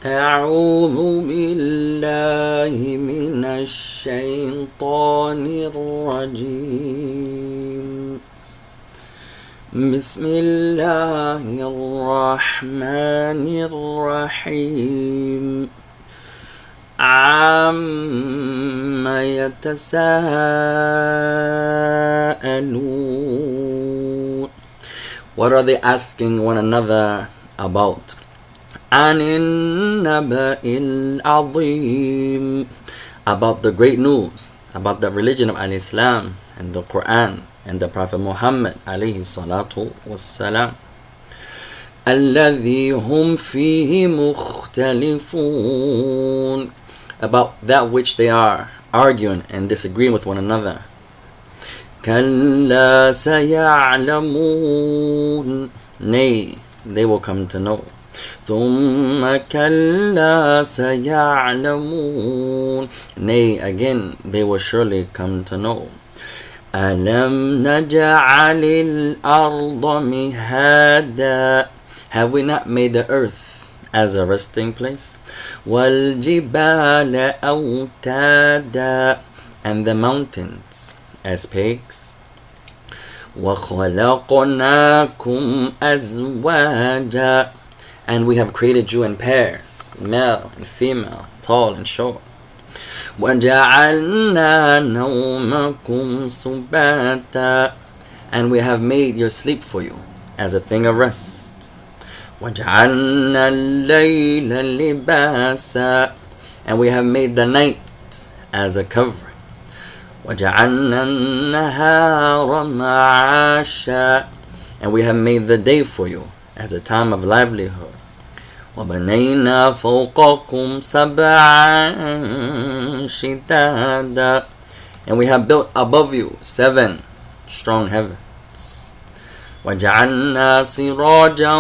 أعوذ بالله من الشيطان الرجيم بسم الله الرحمن الرحيم عما يتساءلون. What are they asking one another about? عن النبأ العظيم, about the great news, about the religion of Al-Islam and the Quran and the Prophet Muhammad alayhi salatu wassalam. الذي هم فيه مختلفون, about that which they are arguing and disagreeing with one another. كلا سيعلمون, nay, they will come to know. ثم كلا سيعلمون, nay, again, they will surely come to know. ألم نجعل الأرض مهادا, have we not made the earth as a resting place? وَالْجِبَالَ أَوْتَادًا, and the mountains as pegs. وَخَلَقْنَاكُمْ أَزْوَاجًا, and we have created you in pairs, male and female, tall and short. وَجَعَلْنَا نَوْمَكُمْ سُبَاتًا, and we have made your sleep for you as a thing of rest. وَجَعَلْنَا اللَّيْلَ لِبَاسًا, and we have made the night as a covering. وَجَعَلْنَا النَّهَارَ مَعَاشًا, and we have made the day for you as a time of livelihood. وَبَنَيْنَا فَوْقَكُمْ سَبْعًا شِدَادًا, and we have built above you 7 strong heavens. وَجَعَلْنَا سِرَاجًا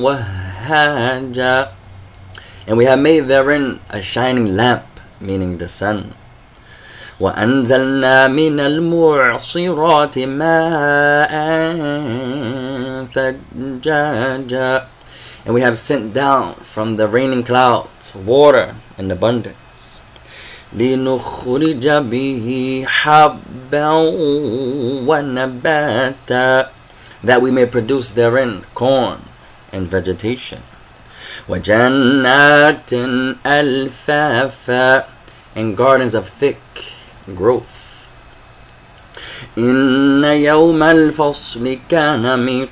وَهَّاجًا, and we have made therein a shining lamp, meaning the sun. وَأَنزَلْنَا مِنَ الْمُعْصِرَاتِ مَاءً ثَجَّاجًا, and we have sent down from the raining clouds water in abundance. لِنُخْرِجَ بِهِ حَبًّا وَنَبَاتًا, that we may produce therein corn and vegetation. وَجَنَّاتٍ أَلْفَافًا, and gardens of thick growth. إِنَّ يَوْمَ الْفَصْلِ كَانَ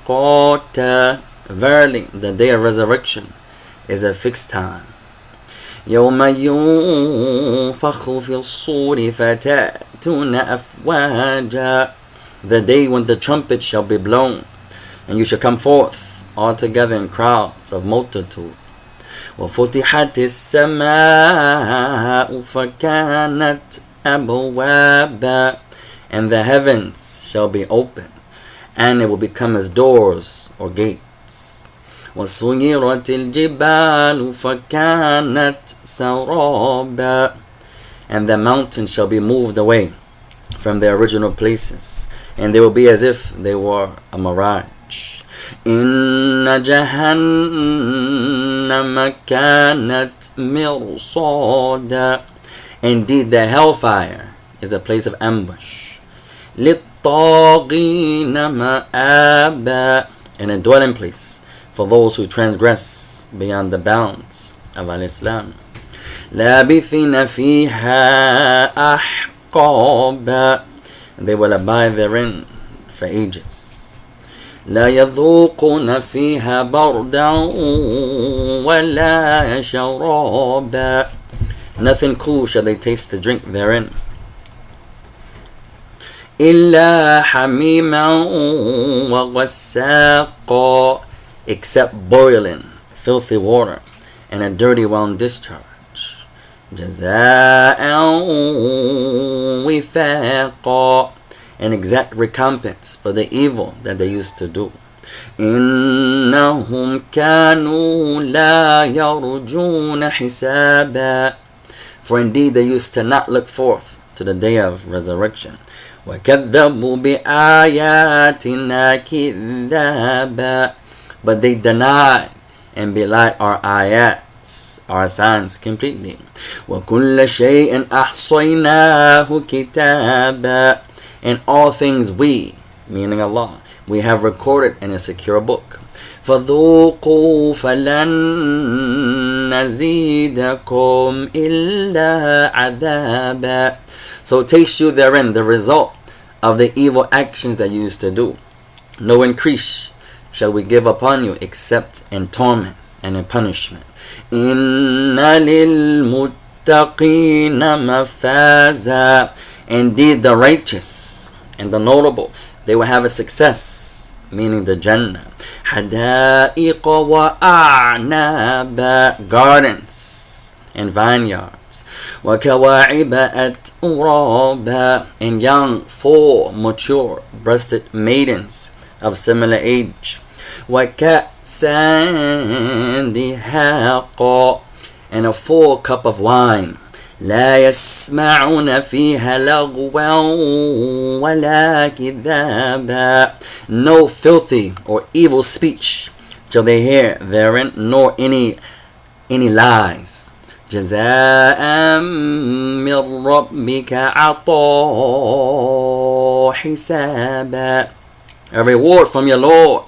مِيقَاتًا, verily the day of resurrection is a fixed time. يَوْمَ يُنفَخُ فِي الصُّورِ فَتَأْتُونَ أَفْوَاجًا, the day when the trumpet shall be blown, and you shall come forth all together in crowds of multitude. وَفُتِحَتِ السَّمَاءُ فَكَانَتْ أَبْوَابًا, and the heavens shall be open, and it will become as doors or gates. وَسُيِّرَتِ الْجِبَالُ فَكَانَتْ سَرَابًا, and the mountains shall be moved away from their original places, and they will be as if they were a mirage. إِنَّ جَهَنَّمَ كَانَتْ مِرْصَادًا, indeed the hellfire is a place of ambush. لِلطَّاغِينَ مَآبًا, and a dwelling place for those who transgress beyond the bounds of Al-Islam. لَابِثِينَ فِيهَا أَحْقَابًا, and they will abide therein for ages. لا يذوقون فيها بردا ولا شرابا, nothing cool shall they taste to drink therein. إلا حميما وغساقا, except boiling filthy water and a dirty wound discharge. جزاء وفاقا, an exact recompense for the evil that they used to do. إنهم كانوا لا يرجون حسابا, for indeed they used to not look forth to the day of resurrection. وَكَذَّبُوا بِآيَاتِنَا كِذَّابًا, but they denied and belied our ayat signs, our signs completely. وَكُلَّ شَيْءٍ أَحْصَيْنَاهُ كِتَابًا. And all things we, meaning Allah, we have recorded in a secure book. فَذُوقُوا فَلَن نَزِيدَكُمْ إِلَّا عَذَابًا. So taste you therein the result of the evil actions that you used to do. No increase shall we give upon you except in torment and in punishment. إِنَّ لِلْمُتَّقِينَ مَفَازًا. Indeed, the righteous and the notable, they will have a success, meaning the Jannah. حَدَائِقَ وَأَعْنَابًا. Gardens and vineyards. وَكَوَاعِبَ أَتْرَابًا. And young, full, mature, breasted maidens of similar age. وَكَأْسًا دِهَاقًا. And a full cup of wine. لا يسمعون فيها لغوا ولا كذابا. No filthy or evil speech shall they hear therein, nor any lies. جزاء من ربك عطاء حسابا. A reward from your Lord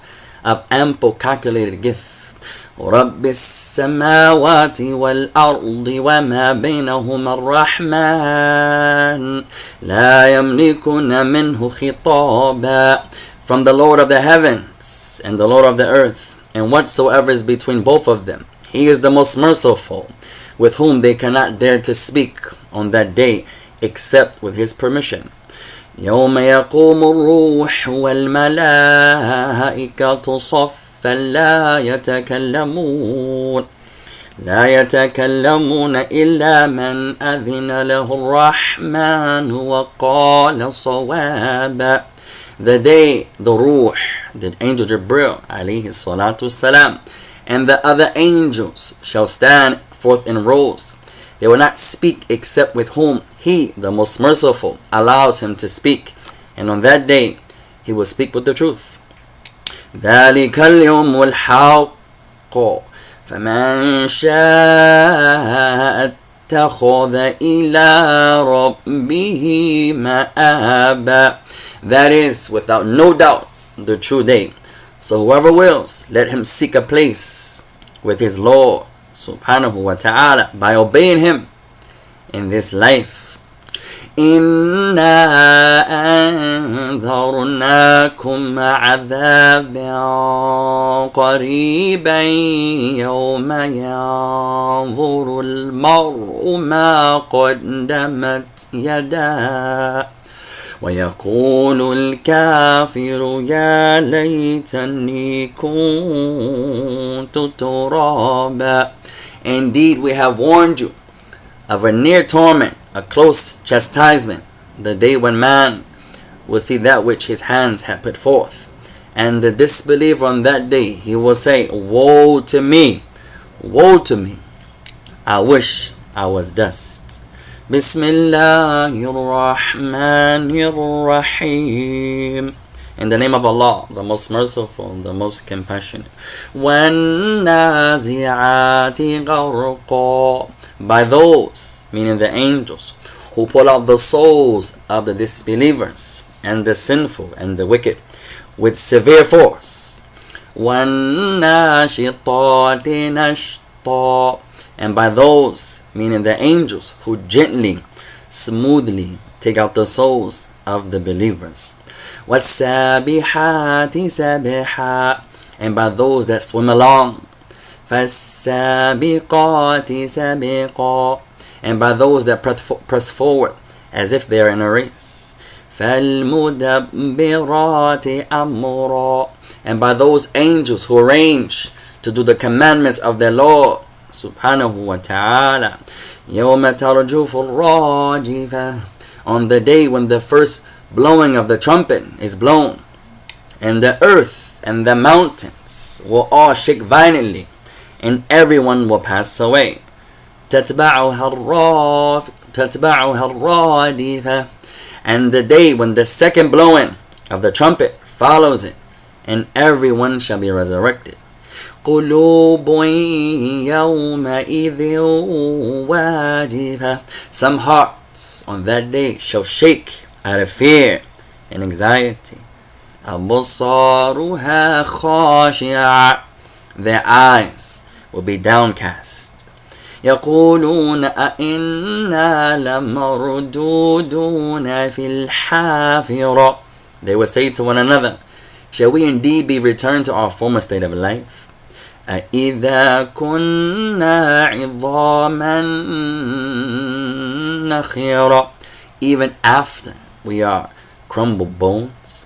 of ample calculated gift. رب السماوات والأرض وما بينهما الرحمن لا يملكون منه خطابا. From the Lord of the heavens and the Lord of the earth, and whatsoever is between both of them, He is the most merciful, with whom they cannot dare to speak on that day except with His permission. يوم يقوم الروح والملائكة صفا لا يتكلمون إلا من أذن له الرحمن وقال صوابا. The day the Ruh, the angel Jibril alayhi salatu salam, and the other angels shall stand forth in rows. They will not speak except with whom He, the most merciful, allows him to speak. And on that day, He will speak with the truth. ذلك اليوم الحق فمن شاء اتخذ إلى ربه مآبا. That is, without no doubt, the true day. So whoever wills, let him seek a place with his Lord subhanahu wa ta'ala by obeying Him in this life. إِنَّا أَنذَرْنَاكُمْ عَذَابًا قَرِيبًا يَوْمَ يَنظُرُ الْمَرْءُ مَا قَدَّمَتْ يَدَاهُ وَيَقُولُ الْكَافِرُ يَا لَيْتَنِي كُنتُ تُرَابًا. Indeed, we have warned you of a near torment, a close chastisement, the day when man will see that which his hands have put forth. And the disbeliever on that day, he will say, woe to me, I wish I was dust. Bismillahir Rahmanir Rahim. In the name of Allah, the most merciful, the most compassionate. وَالنَّازِعَاتِ غَرْقًا. By those, meaning the angels, who pull out the souls of the disbelievers and the sinful and the wicked with severe force. وَالنَّاشِطَاتِ نَشْطًا. And by those, meaning the angels, who gently, smoothly take out the souls of the believers. وَالسَّابِحَاتِ سَبِحًا. And by those that swim along. فَالسَّابِقَاتِ سَبِقًا. And by those that press forward as if they are in a race. فَالْمُدَبِّرَاتِ أَمْرًا. And by those angels who arrange to do the commandments of their Lord subhanahu wa ta'ala. يَوْمَ تَرْجُفُ الرَّاجِفَةِ. On the day when the first blowing of the trumpet is blown, and the earth and the mountains will all shake violently, and everyone will pass away. تَتْبَعُهَا الرَّادِفَةِ. And the day when the second blowing of the trumpet follows it, and everyone shall be resurrected. قلوب يومئذ واجفة. Some hearts on that day shall shake out of fear and anxiety. أبصارها خاشعة. Their eyes will be downcast. يقولون أئنا لمردودون في الحافرة. They will say to one another, shall we indeed be returned to our former state of life? أَإِذَا كُنَّا عِظَامًا نَخِرًا. Even after we are crumbled bones.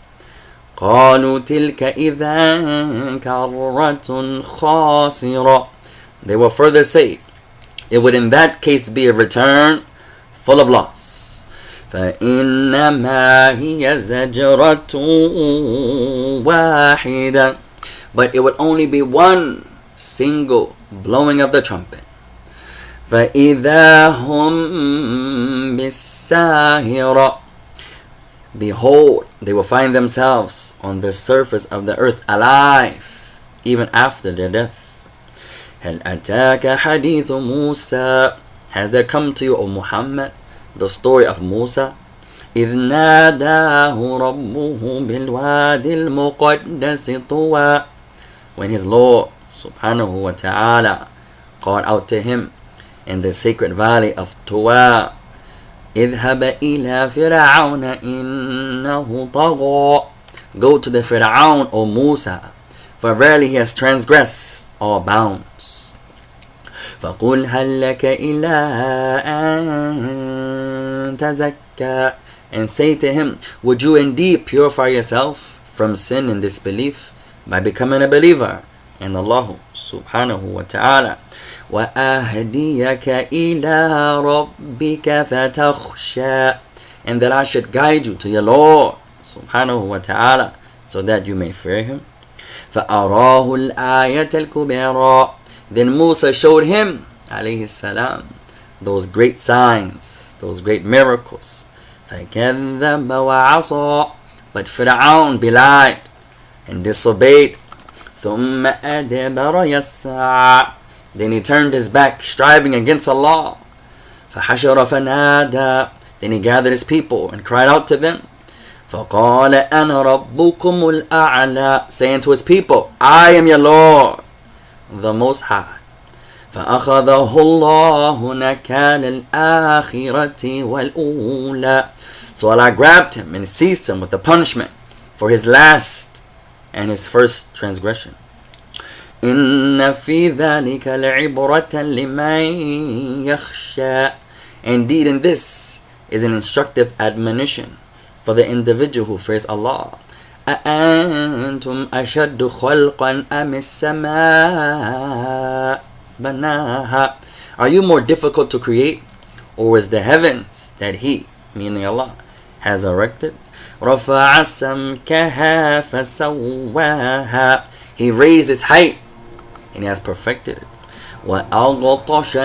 قَالُوا تِلْكَ إِذًا كَرَّةٌ خَاسِرًا. They will further say, it would in that case be a return full of loss. فَإِنَّمَا هِيَ زَجْرَةٌ وَاحِدَةٌ. But it would only be one single blowing of the trumpet. فَإِذَا هُمْ بِالسَّاهِرَةِ. Behold, they will find themselves on the surface of the earth alive, even after their death. هَلْ أَتَاكَ حَدِيثُ مُوسَى. Has there come to you, O Muhammad, the story of Musa? إِذْ نَادَاهُ رَبُّهُ بِالْوَادِ الْمُقَدَّسِ طُوًى. When his Lord subhanahu wa ta'ala called out to him in the sacred valley of Tuwa, اذهب إلى فرعون إنه طغى. Go to the Fir'aun, O Musa, for verily he has transgressed all bounds. فقل هل لك إلى أن تزكى. And say to him, would you indeed purify yourself from sin and disbelief by becoming a believer in Allah subhanahu wa ta'ala? وَأَهْدِيَكَ إِلَىٰ رَبِّكَ فَتَخْشَىٰ. And that I should guide you to your Lord subhanahu wa ta'ala so that you may fear him. فَأَرَاهُ الْآيَةَ الْكُبْرَى. Then Musa showed him alayhi salam those great signs, those great miracles. فَكَذَّبَ وَعَصَىٰ. But Fir'aun belied and disobeyed. ثُمَّ أَدْبَرَ يَسْعَىٰ. Then he turned his back, striving against Allah. فَحَشَرَ فَنَادَى. Then he gathered his people and cried out to them. فَقَالَ أَنَا رَبُّكُمُ الْأَعْلَى. Saying to his people, I am your Lord, the Most High. فَأَخَذَهُ اللَّهُ نَكَالَ الْآخِرَةِ وَالْأُولَى. So Allah grabbed him and seized him with the punishment for his last and his first transgression. إِنَّ فِي ذَلِكَ لَعِبْرَةً لِمَنْ يَخْشَى. Indeed, in this is an instructive admonition for the individual who fears Allah. أَأَنْتُمْ أَشَدُّ خَلْقًا أَمِ السَّمَاءُ بَنَاهَا. Are you more difficult to create, or is the heavens that He, meaning Allah, has erected? رَفَعَ سَمْكَهَا فَسَوَّاهَا. He raised its height and He has perfected it. وَأَغْطَشَ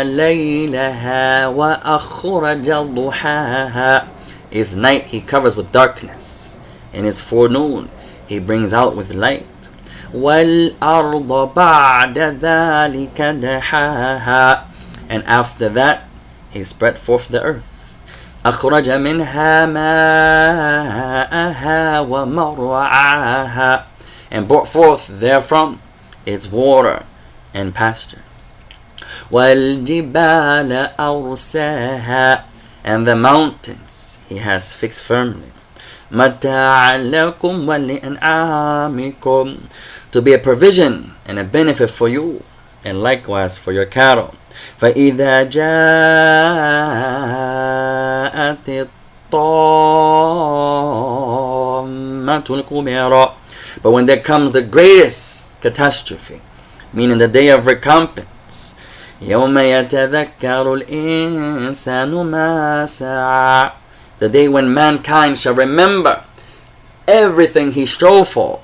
لَيْلَهَا وَأَخْرَجَ ضُحَاهَا. Its night He covers with darkness, and its forenoon He brings out with light. وَالْأَرْضَ بَعْدَ ذَلِكَ دَحَاهَا. And after that He spread forth the earth. أَخْرَجَ مِنْهَا مَاءَهَا وَمَرْعَاهَا. And brought forth therefrom its water and pasture. وَالْجِبَالَ أَرْسَاهَا. And the mountains He has fixed firmly. مَتَاعًا لَكُمْ وَلِأَنْعَامِكُمْ. To be a provision and a benefit for you, and likewise for your cattle. فَإِذَا جَاءَتِ الطَّامَّةُ الْكُبْرَى. But when there comes the greatest catastrophe, meaning the day of recompense, يَوْمَ يَتَذَكَّرُ الْإِنسَانُ مَا سَعَى. The day when mankind shall remember everything he strove for.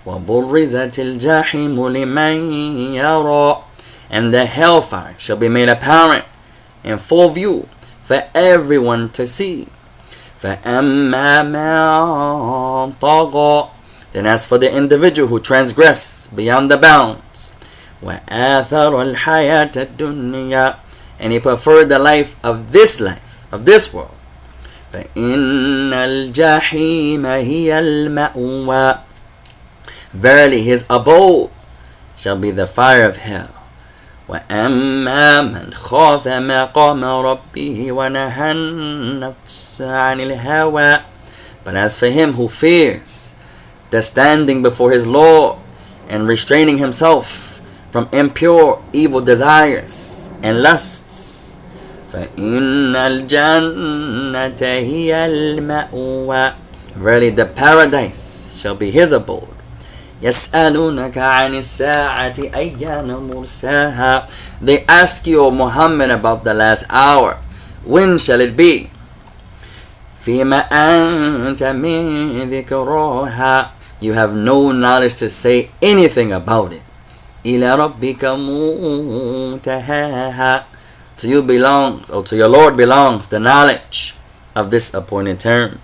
وَبُرِّزَتِ الْجَحِيمُ لِمَنْ يَرَى. And the hellfire shall be made apparent in full view for everyone to see. فَأَمَّا مَنْ طَغَى. Then as for the individual who transgress beyond the bounds, وآثر الحياة الدنيا, and he preferred the life, of this world. فإن الجحيم هي المأوى, verily his abode shall be the fire of hell. وأما من خاف مقام ربه ونهى النفس عن الهوى, but as for him who fears the standing before his Lord and restraining himself from impure evil desires and lusts, فإن الجنة هي المأوى, verily the paradise shall be his abode. يسألونك عن الساعة أيان مرساها, they ask you, O Muhammad, about the last hour. When shall it be? فيما أنت من ذكراها, you have no knowledge to say anything about it. إلى ربك منتهاها, to you belongs, or to your Lord belongs, the knowledge of this appointed term.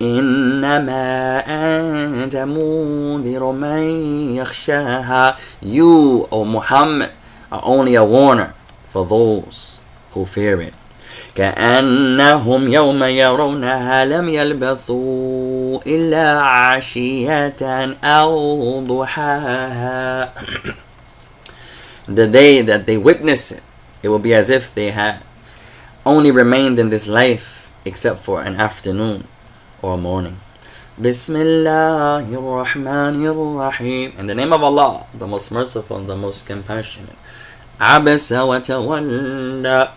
إنما أنت منذر من يخشاها, you, O Muhammad, are only a warner for those who fear it. كأنهم يوم يرونها لم يلبثوا إلا عشية أو ضحاها, the day that they witness it, it will be as if they had only remained in this life except for an afternoon or morning. Bismillahir Rahmanir Rahim, in the name of Allah, the most merciful and the most compassionate. Abasa wa tawalla,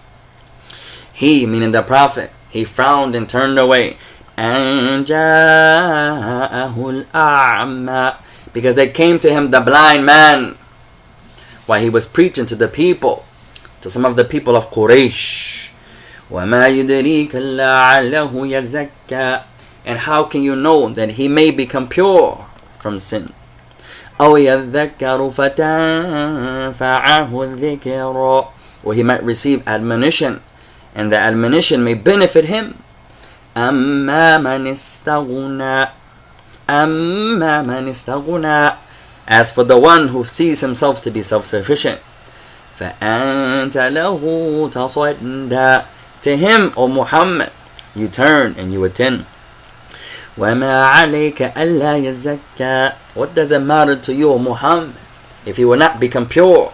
he, meaning the Prophet, he frowned and turned away. And ja'ahul a'ma, because they came to him the blind man while he was preaching to the people, to some of the people of Quraysh. وَمَا يُدْرِيكَ لَعَلَّهُ يَزَكَّى, and how can you know that he may become pure from sin? أَوْ يَذَّكَّرُ فَتَنْفَعَهُ الذِّكْرَى, or he might receive admonition, and the admonition may benefit him. أَمَّا مَنِ اسْتَغْنَى, as for the one who sees himself to be self-sufficient. فَأَنْتَ لَهُ تَصَدَّى, to him, O Muhammad, you turn and you attend. وَمَا عَلَيْكَ أَلَّا يَزَّكَّى, what does it matter to you, O Muhammad, if he will not become pure?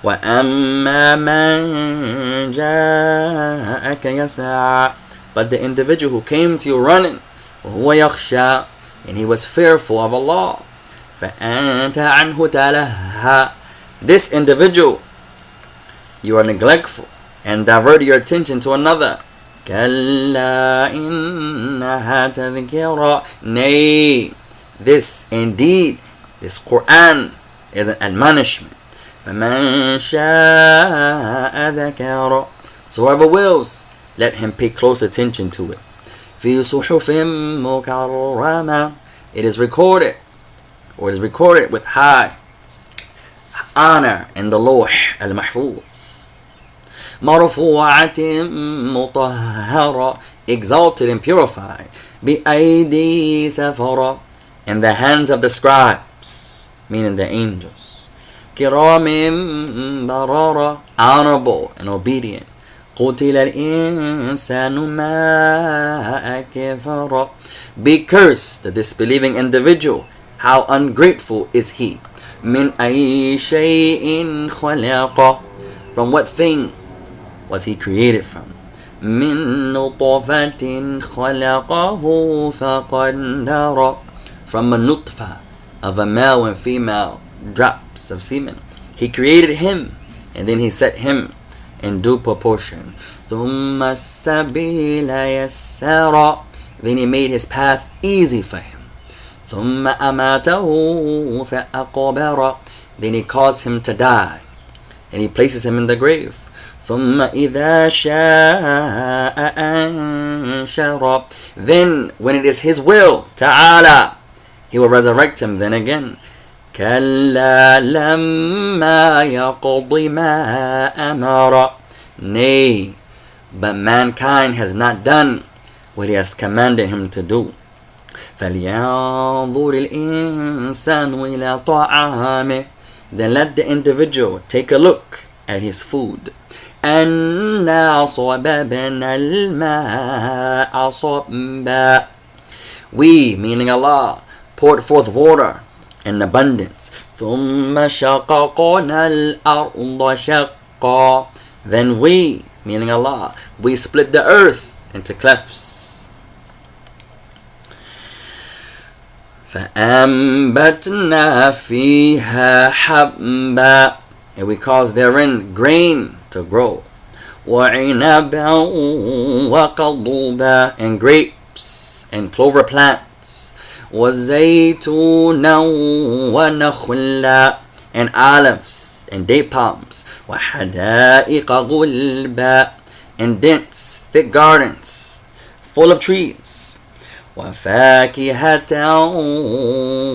وَأَمَّا مَنْ جَاءَكَ يَسْعَى, but the individual who came to you running, وَهُوَ يَخْشَى, and he was fearful of Allah, فَأَنْتَ عَنْهُ تَلَهَّى, this individual, you are neglectful and divert your attention to another. كَلَّا إِنَّهَا تَذْكِرَةٌ, nay, this indeed, this Quran is an admonishment. فَمَنْ شَاءَ ذَكَرَ, so whoever wills, let him pay close attention to it. فِي صُحُفٍ مُكَرَّمَةٍ, it is recorded with high honor in the Lawh al-Mahfuz. مَرْفُوعَةٍ مُطَهَّرَةٍ, exalted and purified. بِأَيْدِي سَفَرَةٍ, in the hands of the scribes, meaning the angels. كِرَامٍ بَرَرَةٍ, honorable and obedient. قُتِلَ الْإِنسَانُ مَا أَكْفَرَ, be cursed the disbelieving individual, how ungrateful is he. مِنْ أَيِّ شَيْءٍ خَلَقَ, from what thing was he created from? مِنْ نُطْفَةٍ خَلَقَهُ فَقَدَّرَ, from a nutfa, of a male and female drops of semen. He created him, and then he set him in due proportion. ثُمَّ السَّبِيلَ يَسَّرَ, then he made his path easy for him. ثُمَّ أَمَاتَهُ فَأَقْبَرَ, then he caused him to die, and he places him in the grave. ثُمَّ إِذَا شَاءَ أَنْشَرَ, then when it is his will, ta'ala, he will resurrect him then again. كَلَّا لَمَّا يَقْضِ مَا أَمَرَ, nay, but mankind has not done what he has commanded him to do. فَلْيَنْظُرِ الْإِنسَانُ إِلَى طَعَامِهِ, then let the individual take a look at his food. أَنَّا صَبَبْنَا الْمَاءَ صَبًّا. We, meaning Allah, poured forth water in abundance. ثُمَّ شَقَقْنَا الْأَرْضَ شَقًّا. Then we, meaning Allah, we split the earth into clefts. فَأَنبَتْنَا فِيهَا حَبًّا. And we caused therein grain to grow. وَعِنَبًا وَقَضُبًا. And grapes and clover plants. وَزَيْتُونًا وَنَخْلًا. And olives and date palms. وَحَدَائِقَ غُلْبًا. And dense, thick gardens full of trees. وَفَاكِهَةً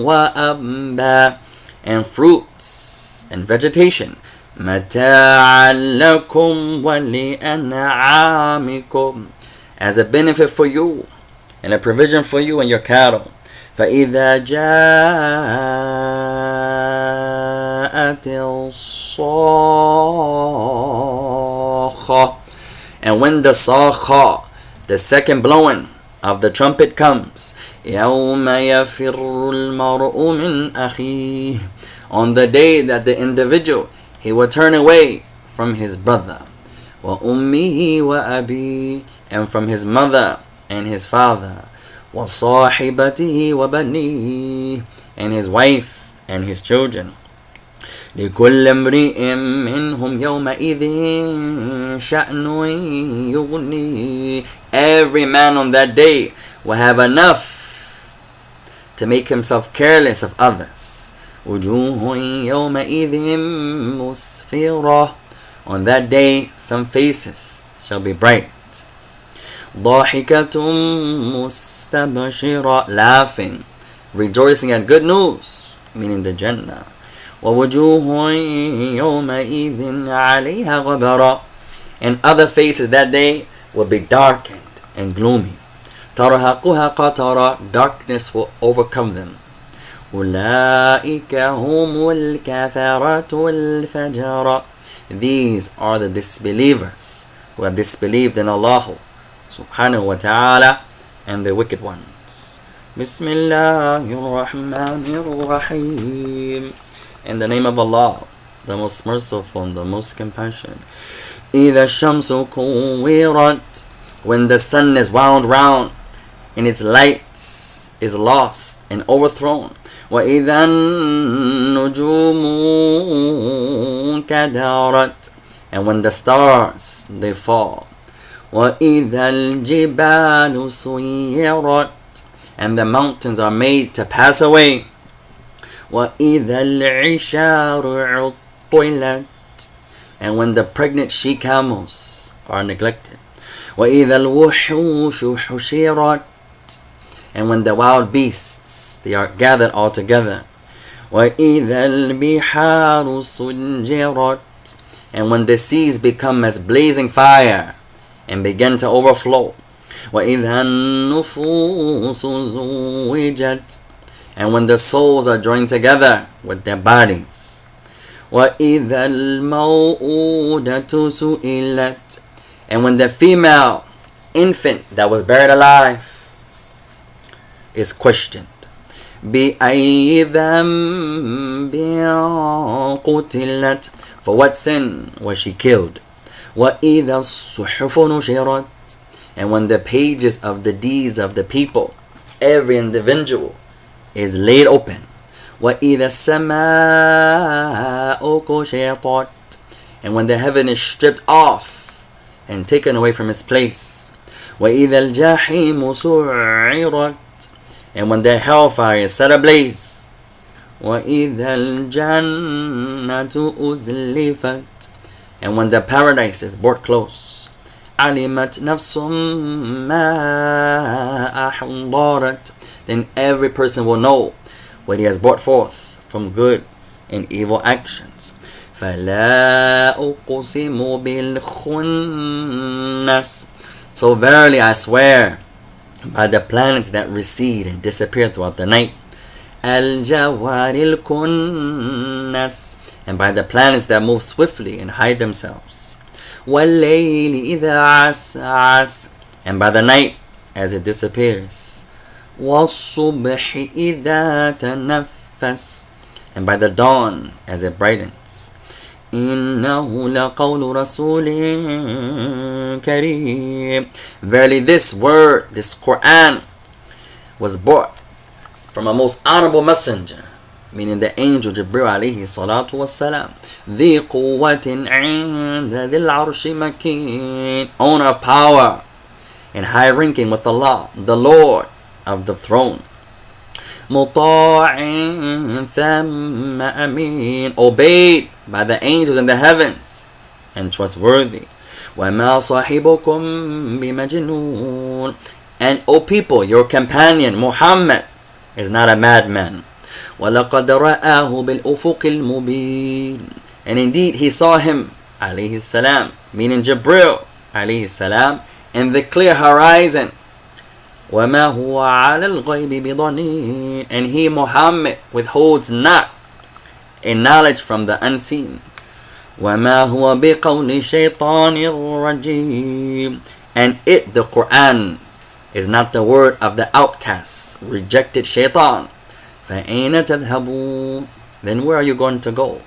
وَأَبًّا. And fruits and vegetation. مَتَاعًا لَكُمْ وَلِأَنْعَامِكُمْ. As a benefit for you and a provision for you and your cattle. فَإِذَا جَاءَتِ الصَّاخَّةُ. And when the صَاخَّة, the second blowing of the trumpet comes. يَوْمَ يَفِرُّ الْمَرْءُ مِنْ أَخِيهِ. On the day that the individual, he will turn away from his brother. وَأُمِّهِ وَأَبِيهِ. And from his mother and his father. وَصَاحِبَتِهِ وَبَنِيهِ. And his wife and his children. لِكُلِّ امْرِئٍ مِّنْهُمْ يَوْمَئِذٍ شَأْنٌ يُغْنِيهِ. Every man on that day will have enough to make himself careless of others. وُجُوهٌ يَوْمَئِذٍ مُسْفِرَةٌ. On that day, some faces shall be bright. ضَاحِكَةٌ مُسْتَبْشِرَةٌ. Laughing, rejoicing at good news, meaning the Jannah. وَوُجُوهٌ يَوْمَئِذٍ عَلَيْهَا غَبَرَةٌ. And other faces that day will be darkened and gloomy. تَرْهَقُهَا قَتَرًا. Darkness will overcome them. أُولَٰئِكَ هُمُ الْكَفَرَةُ الْفَجَرَةُ. These are the disbelievers who have disbelieved in Allah subhanahu wa ta'ala and the wicked ones. Bismillahirrahmanirrahim. In the name of Allah, the most merciful and the most compassionate. إِذَا الشَّمْسُ كُوِّرَتْ. When the sun is wound round and its lights is lost and overthrown. وَإِذَا النُّجُومُ كَدَرَتْ. And when the stars they fall. وَإِذَا الْجِبَالُ سُيِّرَتْ. And the mountains are made to pass away. وَإِذَا الْعِشَارُ عُطِّلَتْ. And when the pregnant she-camels are neglected. وَإِذَا الْوُحُوشُ حُشِرَتْ. And when the wild beasts they are gathered all together. وَإِذَا الْبِحَارُ سُجِّرَتْ. And when the seas become as blazing fire and begin to overflow. وَإِذَا النُّفُوسُ زُوِّجَتْ. And when the souls are joined together with their bodies. وَإِذَا الْمَوْءُودَةُ سُئِلَتْ. And when the female infant that was buried alive is questioned. بِأَيِّ ذَنبٍ قُتِلَتْ. For what sin was she killed? وَإِذَا الصُّحُفُ نُشِرَتْ. And when the pages of the deeds of the people, every individual, is laid open. وَإِذَا السَّمَاءُ كُشِطَتْ. And when the heaven is stripped off and taken away from its place. وَإِذَا الْجَحِيمُ سُعِّرَتْ. And when the hellfire is set ablaze. وَإِذَا الْجَنَّةُ أُزْلِفَتْ. And when the paradise is brought close. عَلِمَتْ نَفْسٌ مَا أَحْضَرَتْ. Then every person will know what he has brought forth from good and evil actions. فَلَا أُقْسِمُ بِالْخُنَّسِ. So verily I swear by the planets that recede and disappear throughout the night. الجوار الكنس, and by the planets that move swiftly and hide themselves. وَاللَّيْلِ إِذَا عَسْعَسَ, and by the night as it disappears. وَالصُّبْحِ إِذَا تَنَفَّسَ, and by the dawn as it brightens. إِنَّهُ لَقَوْلُ رَسُولٍ كَرِيمٍ, verily this word, this Quran, was brought from a most honorable messenger, meaning the angel Jibril alayhi salatu wassalam. ذِي قُوَّةٍ عِنْدَ ذِي الْعَرْشِ مَكِينٍ, owner of power and high ranking with Allah, the Lord of the throne. مُطَاعٍ ثَمَّ أَمِينٍ, obeyed by the angels in the heavens and trustworthy. وَمَا صَاحِبُكُمْ بِمَجْنُونٍ, and O people, your companion Muhammad is not a madman. وَلَقَدْ رَآهُ بِالْأُفُقِ الْمُبِينِ, and indeed he saw him alayhi salam, meaning Jibril alayhi salam, in the clear horizon. وَمَا هُوَ عَلَى الْغَيْبِ بِضَنِينٍ, and he Muhammad withholds not a knowledge from the unseen. وَمَا هُوَ بِقَوْلِ شَيْطَانٍ رَجِيمٍ, and it, the Quran, is not the word of the outcast, rejected shaitan. فَأَيْنَ تَذْهَبُونَ, then where are you going to go?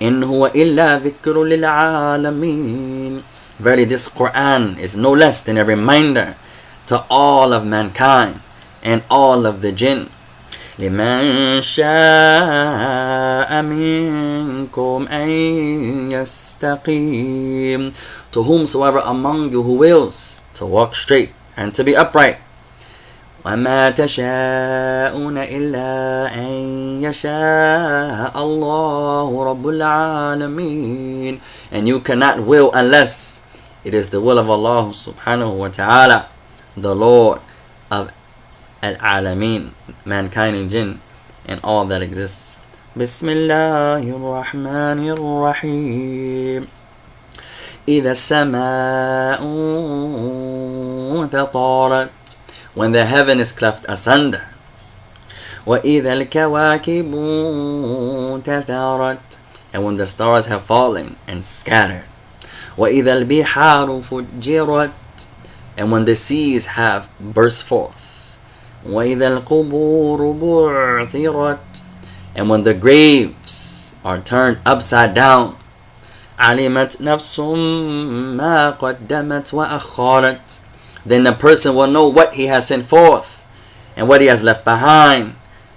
إِنْ هُوَ إِلَّا ذِكْرٌ لِلْعَالَمِينَ, verily this Quran is no less than a reminder to all of mankind and all of the jinn. لِمَنْ شَاءَ مِنْكُمْ أَنْ يَسْتَقِيمَ, to whomsoever among you who wills to walk straight and to be upright. وَمَا تَشَاءُونَ إِلَّا أَنْ يَشَاءَ اللَّهُ رَبُّ الْعَالَمِينَ, and you cannot will unless it is the will of Allah subhanahu wa ta'ala, the Lord of al-alameen, mankind and jinn, and all that exists. Bismillahir Rahmanir Rahim. إِذَا السَّمَاءُ انْفَطَرَتْ, when the heaven is cleft asunder. وَإِذَا الْكَوَاكِبُ انْتَثَرَتْ, and when the stars have fallen and scattered. وَإِذَا الْبِحَارُ فُجِّرَتْ, and when the seas have burst forth. وَإِذَا الْقُبُورُ بُعْثِرَتْ, and when the graves are turned upside down. عَلِمَتْ نَفْسٌ مَا قَدَّمَتْ وَأَخَّرَتْ, then the person will know what he has sent forth and what he has left behind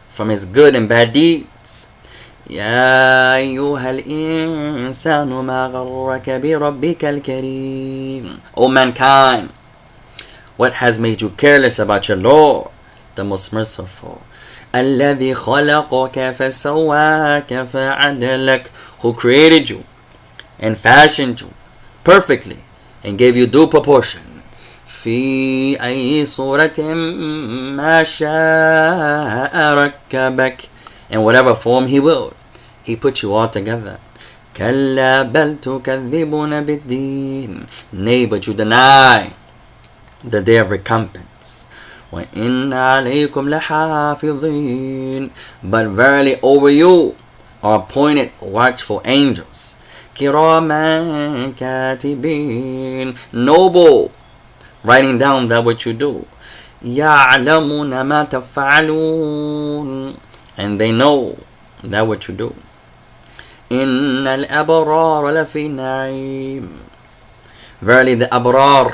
from his good and bad deeds. يَا أَيُّهَا الْإِنسَانُ مَا غَرَّكَ بِرَبِّكَ الْكَرِيمِ, O mankind, what has made you careless about your Lord, the most merciful. الَّذِي خَلَقَكَ فَسَوَّاكَ فَعَدَلَكَ, who created you and fashioned you perfectly and gave you due proportion. في أي صورة ما شاء ركبك, in whatever form he willed, he put you all together. كلا بل تكذبون بالدين, nay, but you deny the day of recompense. وإن عليكم لحافظين, but verily over you are appointed watchful angels. كراما كاتبين, noble, writing down that what you do. يعلمون ما تفعلون, and they know that what you do. إن الأبرار لفي نعيم, verily the abrar,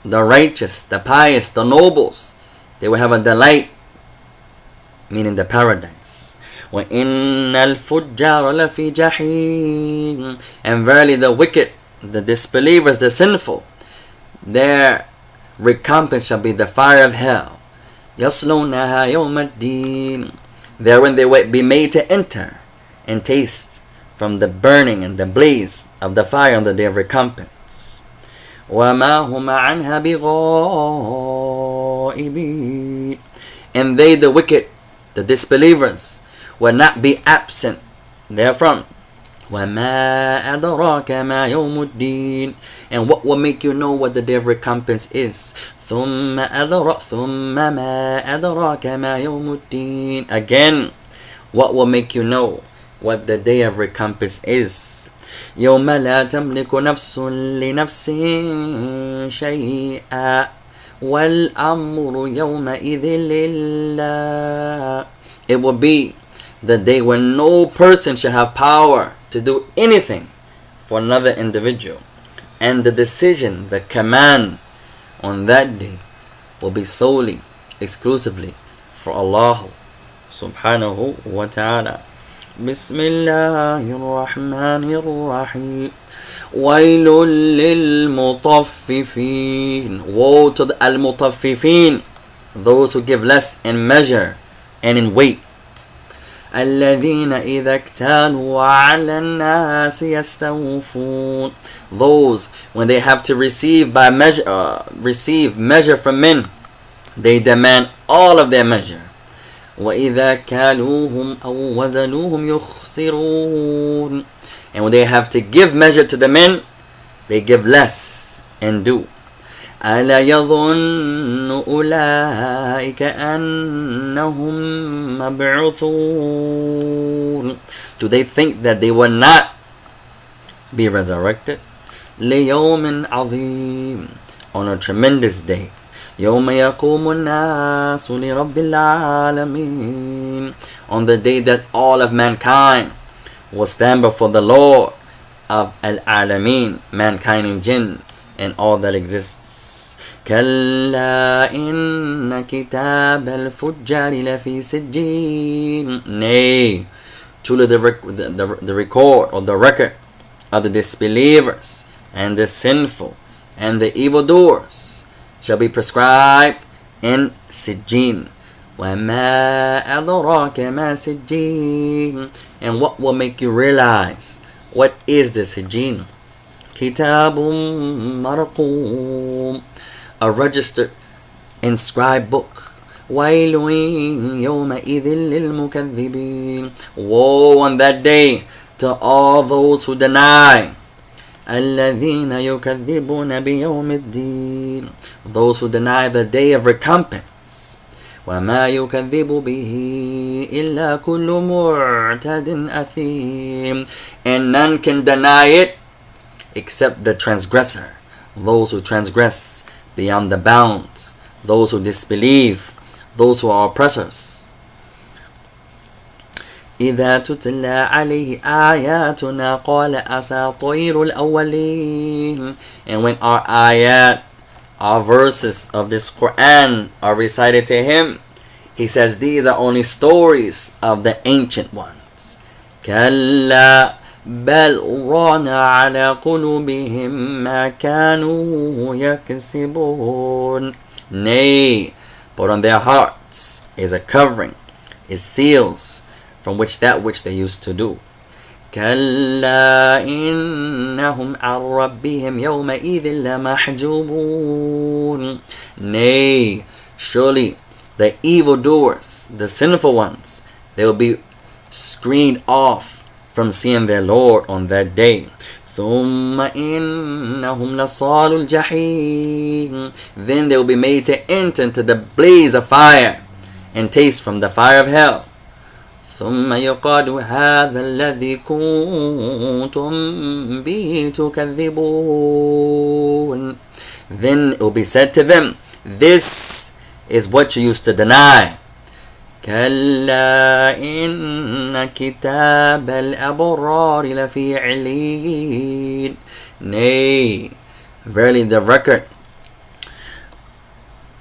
the righteous, the pious, the nobles, they will have a delight, meaning the paradise. وَإِنَّ الْفُجَّارَ لَفِي جَحِيمٍ, and verily the wicked, the disbelievers, the sinful, their recompense shall be the fire of hell. يَصْلَوْنَهَا يَوْمَ الدِّينِ, therein they will be made to enter and taste from the burning and the blaze of the fire on the day of recompense. وَمَا هُمْ عَنْهَا بِغَائِبِينَ, and they, the wicked, the disbelievers, will not be absent therefrom. وَمَا أَدْرَاكَ مَا يَوْمُ الدِّينِ, and what will make you know what the day of recompense is. ثُمَّ مَا أَدْرَاكَ مَا يَوْمُ الدِّينِ, again, What will make you know what the day of recompense is? يوم لا تملك نفس لنفس شيئا والأمر يومئذ لله. It will be the day when no person shall have power to do anything for another individual, and the decision, the command on that day will be solely, exclusively for Allah subhanahu wa ta'ala. Bismillahirrahmanirrahim. Wailul lil mutaffifin. Woe to the al-mutaffifin, those who give less in measure and in weight. الذين إذا اكتالوا على الناس يستوفون. Those when they have to receive measure from men, they demand all of their measure. وإذا كالوهم أو وزنوهم يخسرون. And when they have to give measure to the men, they give less and do. ألا يظن أولئك أنهم مبعوثون. Do they think that they will not be resurrected? ليوم عظيم. On a tremendous day. يوم يقوم الناس لرب العالمين. On the day that all of mankind will stand before the Lord of Al-Alameen, mankind and jinn, and all that exists. كلا إن كتاب الفجار لفي سجين. Nay, truly the record or the record of the disbelievers and the sinful and the evildoers shall be prescribed in Sijjin. وَمَا أَدْرَاكَ مَا سِجِّينٌ. And what will make you realize what is the Sijjin? كِتَابٌ مَرْقُومٌ. A registered, inscribed book. وَيْلٌ يَوْمَئِذٍ لِلْمُكَذِّبِينَ. Woe on that day to all those who deny. الَّذِينَ يُكَذِّبُونَ بِيَوْمِ الدِّينِ. Those who deny the day of recompense. وَمَا يُكَذِّبُ بِهِ إِلَّا كُلُّ مُعْتَدٍ أَثِيمٍ. And none can deny it except the transgressor, those who transgress beyond the bounds, those who disbelieve, those who are oppressors. إِذَا تُتْلَى عَلَيْهِ آيَاتُنَا قَالَ أَسَاطِيرُ الْأَوَّلِينَ. And when our ayat, our verses of this Quran are recited to him, he says these are only stories of the ancient ones. كَلَّا بَلْ رَانَ عَلَى قُلُوبِهِمْ مَا كَانُوا يَكْسِبُونَ. Nay, but on their hearts is a covering, is seals from which they used to do. كَلَّا إِنَّهُمْ عَنْ رَبِّهِمْ يَوْمَئِذٍ لَمَحْجُوبُونَ. Nay, surely the evildoers, the sinful ones, they will be screened off from seeing their Lord on that day. ثُمَّ إِنَّهُمْ لَصَالُو الْجَحِيمِ. Then they will be made to enter into the blaze of fire and taste from the fire of hell. ثُمَّ يُقَالُ هَذَا الَّذِي كُنْتُمْ بِهِ تُكَذِّبُونَ. Then it will be said to them, this is what you used to deny. كَلَّا إِنَّ كِتَابَ الْأَبْرَارِ لَفِي عِلِّيِّينَ. Nay, verily the record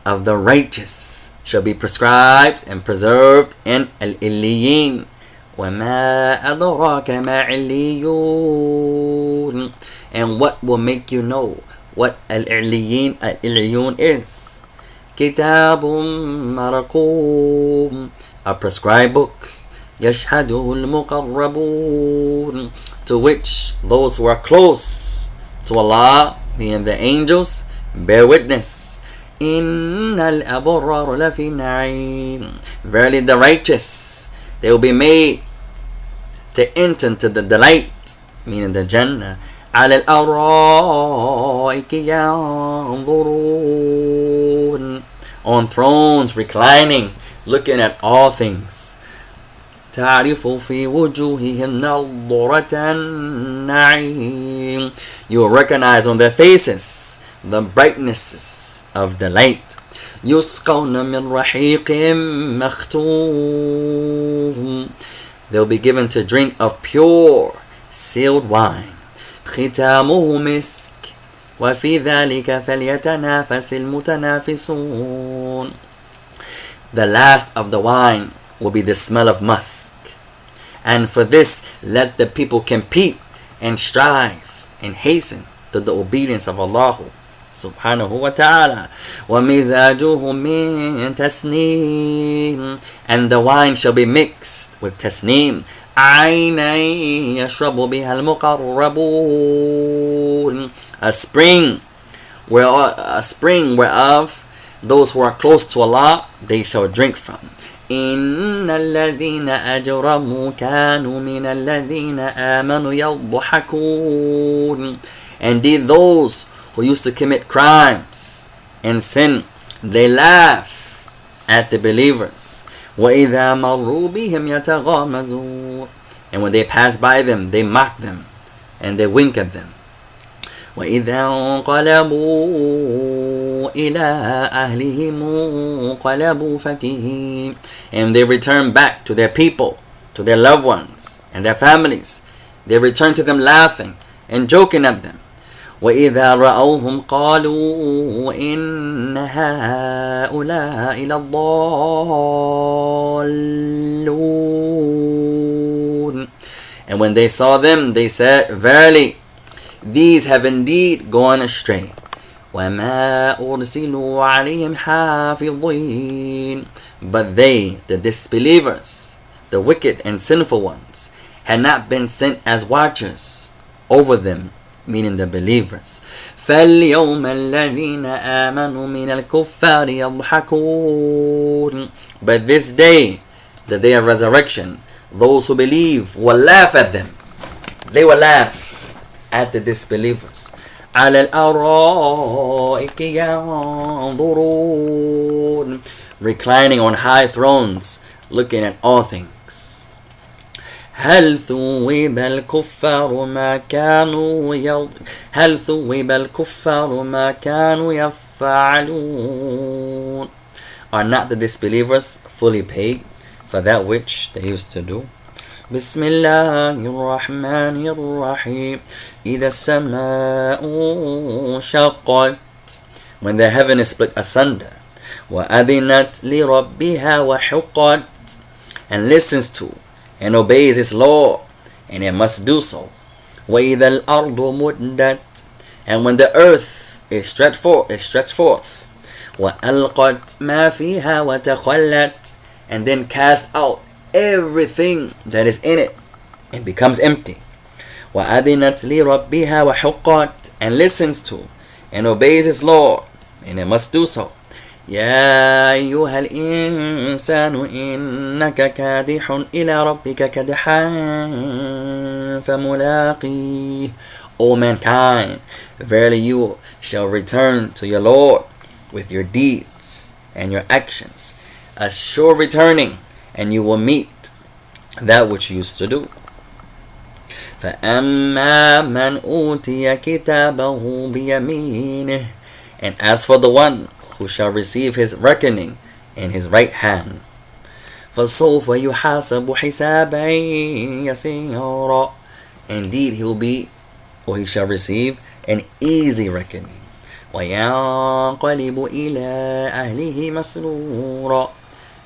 of the righteous shall be prescribed and preserved in al-Illiyin. وَمَا أَدْرَاكَ مَا عِلِّيُّونَ. And what will make you know what al-Illiyun is? كِتَابٌ مَرْقُومٌ. A prescribed book. يَشْهَدُهُ الْمُقَرَّبُونَ. To which those who are close to Allah, meaning the angels, bear witness. إِنَّ الْأَبْرَارَ لَفِي نَعِيمٍ. Verily the righteous, they will be made to enter into the delight, meaning the Jannah. عَلَى الْأَرَائِكِ يَنْظُرُونَ. On thrones reclining, looking at all things. تعرف في وجوههم نضرة النعيم. You will recognize on their faces the brightnesses of the light. يسقون من رحيق مختوم. They'll be given to drink of pure sealed wine. ختامه مسك وفي ذلك فليتنافس المتنافسون. The last of the wine will be the smell of musk. And for this, let the people compete and strive and hasten to the obedience of Allah subhanahu wa ta'ala. وَمِزَاجُهُ مِن تَسْنِيمٍ. And the wine shall be mixed with tasneem. عَيْنًا يَشْرَبُ بِهَا الْمُقَرَّبُونَ. A spring whereof those who are close to Allah, they shall drink from. إن الذين أجرموا كانوا من الذين آمنوا يضحكون. Indeed, those who used to commit crimes and sin, they laugh at the believers. وإذا مروا بهم يتغامزون. And when they pass by them, they mock them and they wink at them. وإذا انقلبوا إلى أهلهم انقلبوا فكهين. And they return back to their people, to their loved ones and their families. They return to them laughing and joking at them. وإذا رأوهم قالوا إن هؤلاء لضالون. And when they saw them, they said, verily, these have indeed gone astray. وَمَا أُرْسِلُوا عَلَيْهِمْ حَافِظِينَ. But they, the disbelievers, the wicked and sinful ones, had not been sent as watchers over them, meaning the believers. فَالْيَوْمَ الَّذِينَ آمَنُوا مِنَ الْكُفَّارِ يَضْحَكُونَ. But this day, the day of resurrection, those who believe will laugh at them. They will laugh at the disbelievers. على الأرائك ينظرون. Reclining on high thrones, looking at all things. هل ثوب الكفار ما كانوا يفعلون. Are not the disbelievers fully paid for that which they used to do? بسم الله الرحمن الرحيم. إذا السماء شقت. When the heaven is split asunder. وأذنت لربها وحقت. And listens to and obeys His law, and it must do so. وإذا الأرض مدت. And when the earth is stretched forth. وألقت ما فيها وتخلت. And then cast out everything that is in it and becomes empty. وَأَذِنَتْ لِرَبِّهَا وَحُقَّتْ. And listens to and obeys His law, and it must do so. يَا أَيُّهَا الْإِنسَانُ إِنَّكَ كَادِحٌ إِلَى رَبِّكَ كَدْحًا فَمُلَاقِيهِ. O mankind, verily you shall return to your Lord with your deeds and your actions, a sure returning, and you will meet that which you used to do. فَأَمَّا مَنْ أُوتِيَ كِتَابَهُ بِيَمِينِهِ. And as for the one who shall receive his reckoning in his right hand, فَسَوْفَ يُحَاسَبُ حِسَابًا يَسِيرًا. Indeed, he shall receive an easy reckoning. وَيَنْقَلِبُ إِلَىٰ أَهْلِهِ مَسْرُورًا.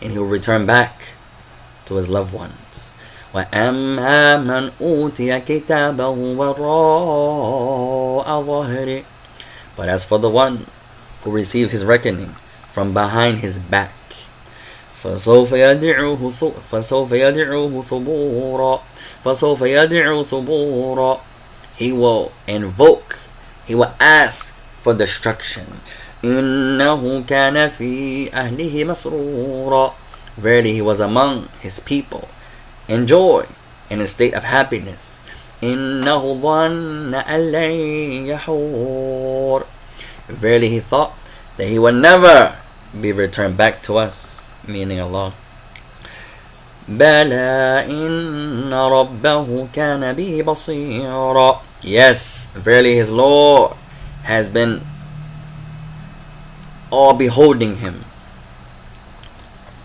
And he will return back to his loved ones. وَأَمَّا مَنْ أُوتِيَ كِتَابَهُ وَرَاءَ ظَهْرِهِ. But as for the one who receives his reckoning from behind his back, فَسَوْفَ يَدْعُو ثُبُورًا. He will ask for destruction. إِنَّهُ كَانَ فِي أَهْلِهِ مَسْرُورًا. Verily he was among his people in joy, in a state of happiness. إِنَّهُ ظَنَّ أَن لَّن يَحُورَ. Verily he thought that he would never be returned back to us, meaning Allah. بَلَى إِنَّ رَبَّهُ كَانَ بِهِ بَصِيرًا. Yes, verily his Lord has been all beholding him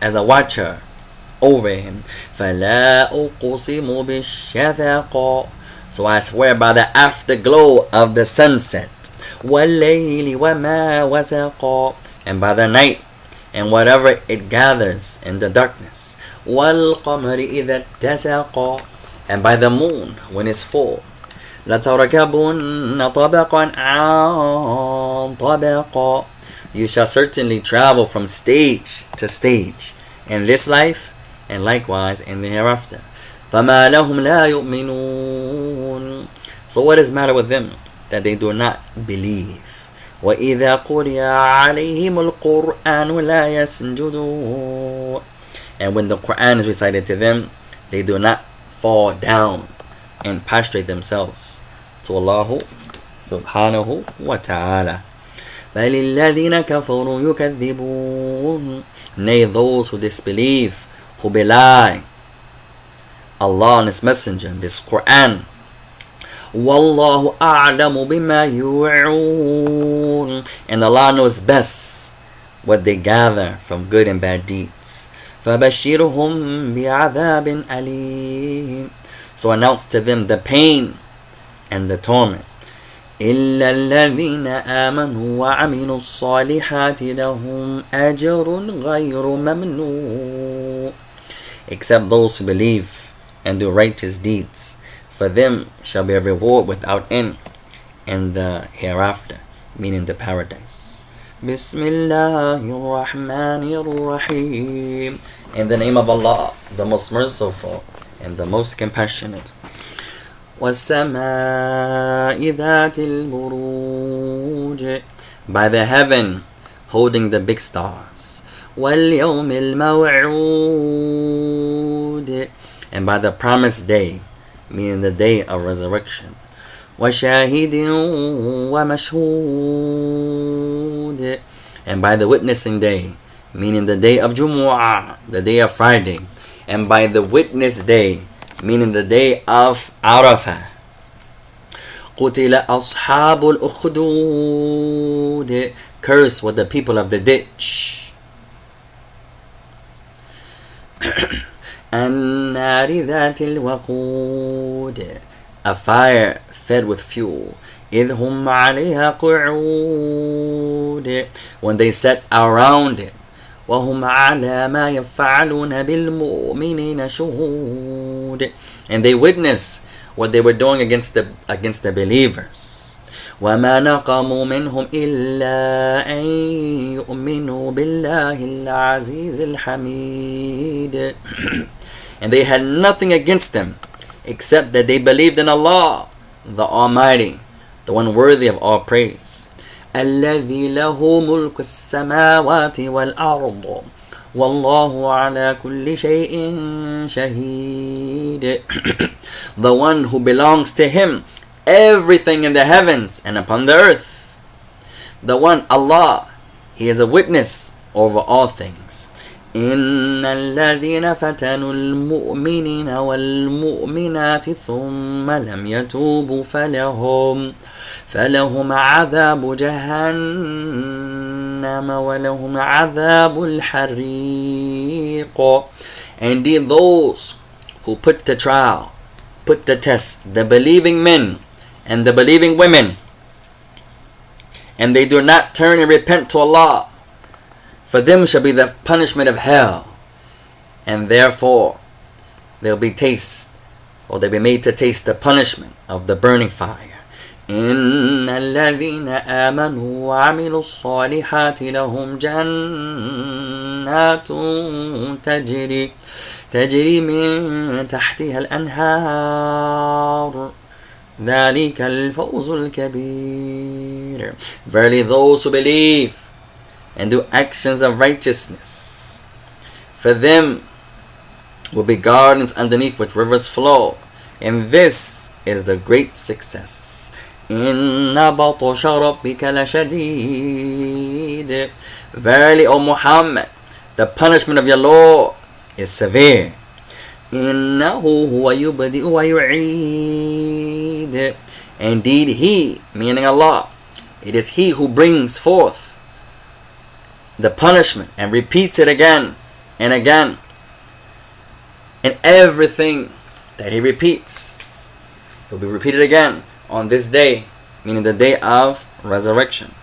as a watcher over him. فَلَا أُقْسِمُ بِالشَّفَقِ. So I swear by the afterglow of the sunset. وَاللَّيْلِ وَمَا وَسَقَ. And by the night and whatever it gathers in the darkness. وَالْقَمَرِ إِذَا اتَّسَقَ. And by the moon when it's full. لَتَرْكَبُنَّ طَبَقًا عَنْ طَبَقٍ. You shall certainly travel from stage to stage in this life and likewise in the hereafter. فَمَا لَهُمْ لَا يُؤْمِنُونَ. So what is the matter with them that they do not believe? وَإِذَا قُرِئَ عَلَيْهِمُ الْقُرْآنُ لَا يَسْجُدُونَ. And when the Quran is recited to them, they do not fall down and prostrate themselves to Allah subhanahu wa ta'ala. بَلِ الَّذِينَ كَفَرُوا يُكَذِّبُونَ. Nay, those who disbelieve, who belie Allah and His Messenger, this Quran. وَاللَّهُ أَعْلَمُ بِمَا يُوعُونَ. And Allah knows best what they gather from good and bad deeds. فَبَشِّرْهُمْ بِعَذَابٍ أَلِيمٍ. So announce to them the pain and the torment. إِلَّا الَّذِينَ آمَنُوا وَعَمِلُوا الصَّالِحَاتِ لَهُمْ أَجْرٌ غَيْرُ مَمْنُونٍ. Except those who believe and do righteous deeds, for them shall be a reward without end in the hereafter, meaning the paradise. Bismillahirrahmanirrahim. In the name of Allah, the most merciful and the most compassionate. وَالسَّمَاءِ ذَاتِ الْبُرُوجِ. By the heaven holding the big stars. وَالْيَوْمِ الْمَوْعُودِ. And by the promised day, meaning the day of resurrection. وَشَاهِدٍ وَمَشْهُودٍ. And by the witnessing day, meaning the day of Jumu'ah, the day of Friday. And by the witness day, meaning the day of Arafah. قُتِلَ أَصْحَابُ الْأُخْدُودِ. Curse with the people of the ditch. النَّارِ ذَاتِ الْوَقُودِ. A fire fed with fuel. إِذْ هُمْ عَلَيْهَا قُعُودِ. When they sat around it. وَهُمْ عَلَى مَا يَفْعَلُونَ بِالْمُؤْمِنِينَ شُهُودِ. And they witnessed what they were doing against the believers. وَمَا نَقَمُوا مِنْهُمْ إِلَّا أَن يُؤْمِنُوا بِاللَّهِ الْعَزِيزِ الْحَمِيدِ. And they had nothing against them except that they believed in Allah, the Almighty, the one worthy of all praise. الَّذِي لَهُ مُلْكُ السَّمَاوَاتِ وَالْأَرْضِ وَاللَّهُ عَلَى كُلِّ شَيْءٍ شَهِيدٌ. The one who belongs to Him everything in the heavens and upon the earth. The one, Allah, He is a witness over all things. إِنَّ الَّذِينَ فَتَنُوا الْمُؤْمِنِينَ وَالْمُؤْمِنَاتِ ثُمَّ لَمْ يَتُوبُوا فَلَهُمْ عَذَابُ جَهَنَّمَ وَلَهُمْ عَذَابُ الْحَرِيقِ. Indeed, those who put to trial, put to test the believing men and the believing women, and they do not turn and repent to Allah, for them shall be the punishment of hell, and therefore they'll be made to taste the punishment of the burning fire. إِنَّ الَّذِينَ آمَنُوا وَعَمِلُوا الصَّالِحَاتِ لَهُمْ جَنَّاتٌ تَجْرِي مِن تَحْتِهَا الْأَنْهَارُ ذَلِكَ الْفَوْزُ الْكَبِيرُ. Verily those who believe and do actions of righteousness, for them will be gardens underneath which rivers flow, and this is the great success. Inna batasha rabbika lashadid. Verily, O Muhammad, the punishment of your Lord is severe. إِنَّهُ هُوَ يُبْدِئُ وَيُعِيدُ. Indeed, He, meaning Allah, it is He who brings forth the punishment and repeats it again and again. And everything that He repeats will be repeated again on this day, meaning the day of resurrection.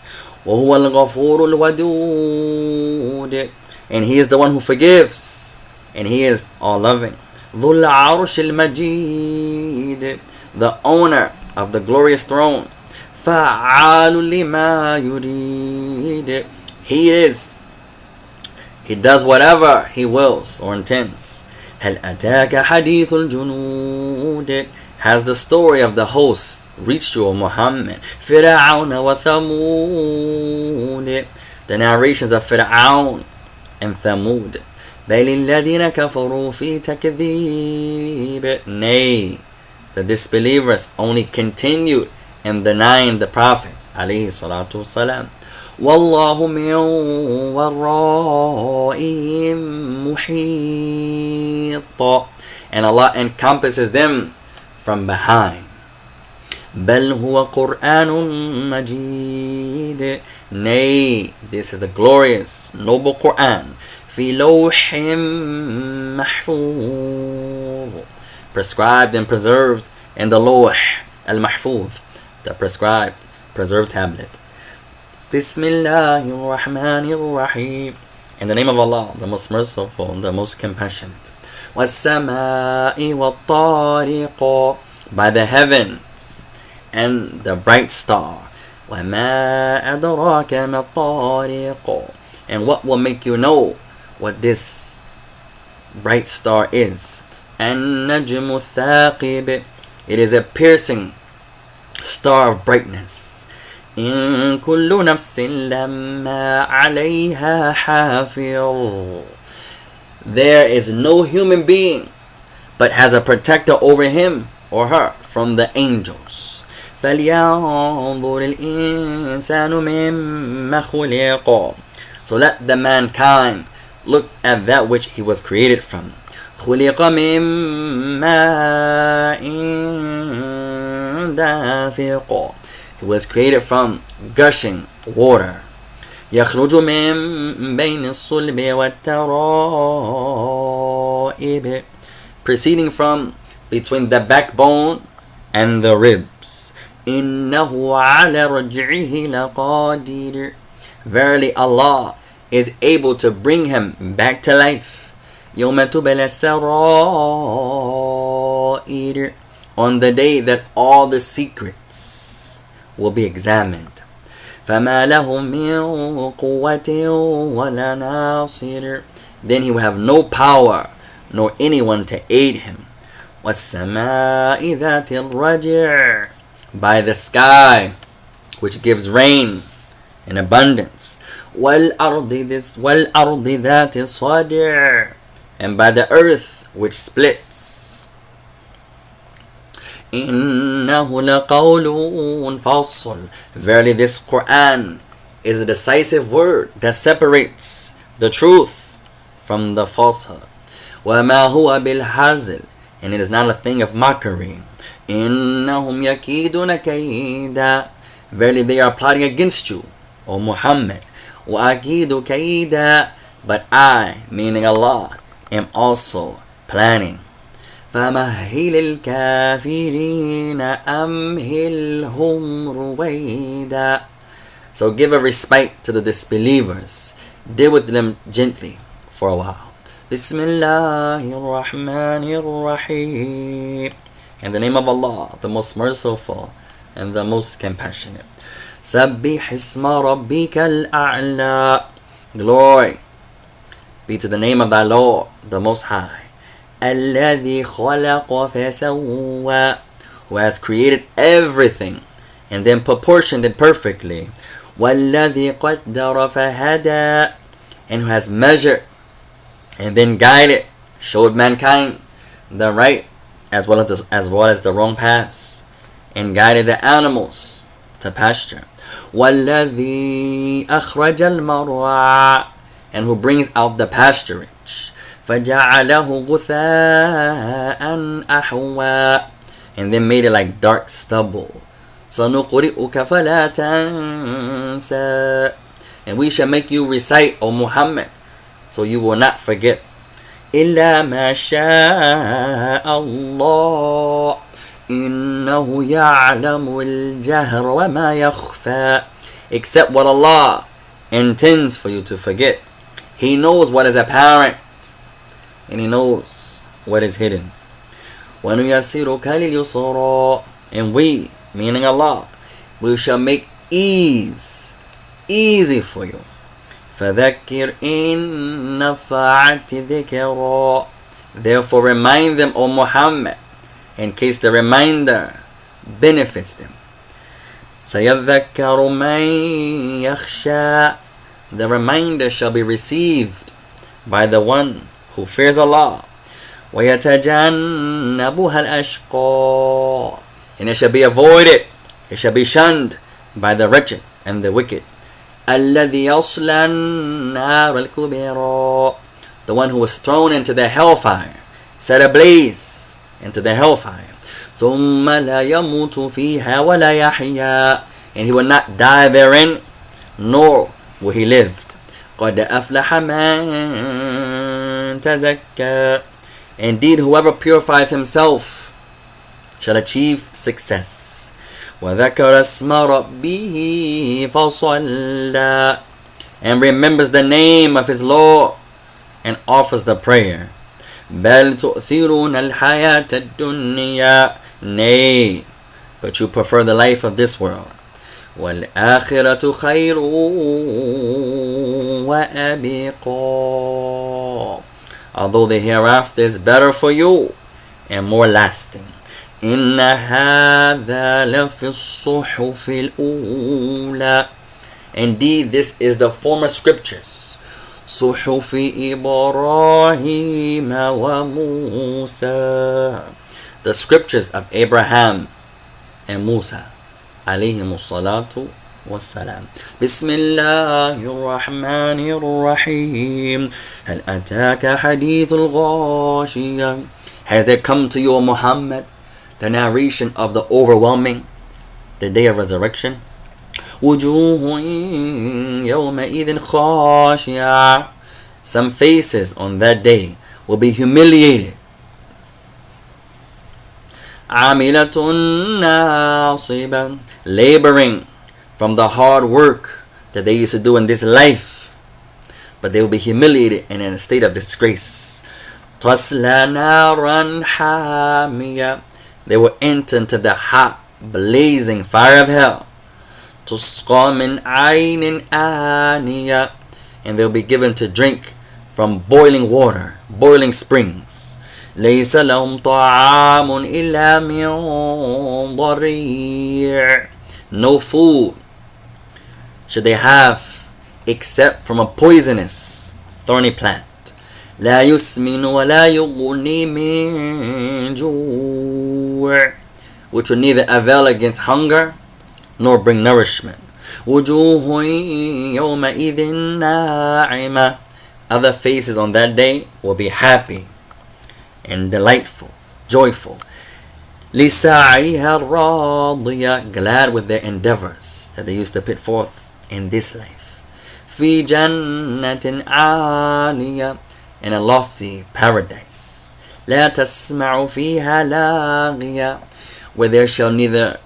وَهُوَ الْغَفُورُ الْوَدُودُ. And He is the one who forgives, and He is all-loving. ذُو الْعَرْشِ الْمَجِيدُ. The owner of the glorious throne. فَعَالٌ لِمَا يُرِيدُ. He does whatever He wills or intends. هَلْ أَتَاكَ حَدِيثُ الْجُنُودِ. Has the story of the host reached you, O Muhammad? فِرْعَوْنَ وَثَمُودِ. The narrations of Fir'aun and Thamud. بَلِ الَّذِينَ كَفَرُوا فِي تَكْذِيبٍ. Nay, the disbelievers only continued in denying the Prophet alayhi salatu wasalam. وَاللَّهُ مِنْ وَرَائِهِمْ مُحِيطٌ. And Allah encompasses them from behind. بَلْ هُوَ قُرْآنٌ مَجِيدٌ. Nay, this is the glorious, noble Quran. فِي لَوْحٍ مَحْفُوظٍ. Prescribed and preserved in the Lawh al-Mahfuz, the prescribed, preserved tablet. Bismillahir Rahmanir Rahim. In the name of Allah, the most merciful, the most compassionate. وَالسَّمَاءِ وَالطَّارِقِ. By the heavens and the bright star. وَمَا أَدْرَاكَ مَا الطَّارِقُ. And what will make you know what this bright star is? النَّجْمُ الثَّاقِبِ. It is a piercing star of brightness. إِن كُلُّ نَفْسٍ لَمَّا عَلَيْهَا حَافِظٌ. There is no human being but has a protector over him or her from the angels. فَلْيَنظُرِ الْإِنسَانُ مِمَّا خُلِقَ. So let the mankind look at that which he was created from. خُلِقَ مِن مَّاءٍ دَافِقٍ. He was created from gushing water. يَخْرُجُ مِن بَيْنِ الصُّلْبِ وَالتَّرَائِبِ. Proceeding from between the backbone and the ribs. إِنَّهُ عَلَى رَجْعِهِ لَقَادِرٌ. Verily Allah is able to bring him back to life. يَوْمَ تُبْلَى السَّرَائِرُ. On the day that all the secrets will be examined. فَمَا لَهُ مِنْ قُوَّةٍ وَلَا نَاصِرٍ. Then he will have no power nor anyone to aid him. وَالسَّمَاءِ ذَاتِ الرَّجْعِ. By the sky which gives rain in abundance. وَالْأَرْضِ ذَاتِ الصَّدْعِ. And by the earth which splits. إِنَّهُ لَقَوْلٌ فَصْلٌ. Verily this Quran is a decisive word that separates the truth from the falsehood. وَمَا هُوَ بِالْهَزْلِ. And it is not a thing of mockery. إِنَّهُمْ يَكِيدُونَ كَيْدًا. Verily they are plotting against you, O Muhammad. وَأَكِيدُ كَيْدًا. But I, meaning Allah, am also planning. فَمَهِّلِ الْكَافِرِينَ أَمْهِلْهُمْ رُوَيْدًا. So give a respite to the disbelievers. Deal with them gently for a while. Bismillahir Rahmanir Rahim. In the name of Allah, the most merciful and the most compassionate. سَبِّحِ اسْمَ رَبِّكَ الْأَعْلَى. Glory be to the name of thy Lord, the Most High. الَّذِي خَلَقَ فَسَوَّى. Who has created everything and then proportioned it perfectly. وَالَّذِي قَدَّرَ فَهَدَى. And who has measured and then guided, showed mankind the right as well as the wrong paths, and guided the animals to pasture. وَالَّذِي أَخْرَجَ الْمَرْعَى. And who brings out the pasturage. فَجَعَلَهُ غُثَاءً أَحْوَى, and then made it like dark stubble. سَنُقْرِئُكَ فَلَا تَنْسَى, and we shall make you recite, O Muhammad, so you will not forget. إِلَّا مَا شَاءَ اللَّهُ إِنَّهُ يَعْلَمُ الْجَهْرَ وَمَا يَخْفَى, except what Allah intends for you to forget. He knows what is apparent, and He knows what is hidden. وَنُيَسِّرُكَ لِلْيُسْرَى, and we, meaning Allah, we shall make ease easy for you. فَذَكِّرْ إِن نَّفَعَتِ ذِكْرَى, therefore remind them, O Muhammad, in case the reminder benefits them. سَيَذَّكَّرُ مَن يَخْشَى, the reminder shall be received by the one who fears Allah. وَيَتَجَنَّبُهَا الْأَشْقَى, and it shall be avoided, it shall be shunned by the wretched and the wicked. الَّذِي يَصْلَى النَّارَ الْكُبْرَى, the one who was thrown into the hellfire, set ablaze into the hellfire. ثُمَّ لَا يَمُوتُ فِيهَا وَلَا يَحْيَى, and he will not die therein, nor will he live. قَدْ أَفْلَحَ مَن تَزَكَّى, indeed whoever purifies himself shall achieve success. وَذَكَرَ اسْمَ رَبِّهِ فَصَلَّى, and remembers the name of his Lord and offers the prayer. بَلْ تُؤْثِرُونَ الْحَيَاةَ الدُّنْيَا, nay, but you prefer the life of this world. وَالْآخِرَةُ خَيْرٌ وَأَبْقَى, although the hereafter is better for you and more lasting. إِنَّ هَذَا لَفِي الصُّحُفِ الْأُولَى, indeed this is the former scriptures. صُحُفِ إِبْرَاهِيمَ وَمُوسَى, the scriptures of Abraham and Musa عليهم الصلاة والسلام. بسم الله الرحمن الرحيم. هل أتاك حديث الغاشية, has there come to you, O Muhammad, the narration of the overwhelming, the day of resurrection? وجوه يومئذ خاشعة, some faces on that day will be humiliated. عاملة ناصبة, laboring from the hard work that they used to do in this life, but they will be humiliated and in a state of disgrace. تصلى نارا حامية, they will enter into the hot blazing fire of hell. تسقى من عين آنية, and they'll be given to drink from boiling water, boiling springs. ليس لهم طعام إلا من ضريع, no food should they have except from a poisonous thorny plant. لا يسمن ولا يغني من جوع, which will neither avail against hunger nor bring nourishment. وجوه يومئذ ناعمة, other faces on that day will be happy and delightful, joyful. لسعيها راضية, glad with their endeavors that they used to put forth in this life. في جنة عالية, in a lofty paradise. لا تسمع فيها لاغية, where there shall neither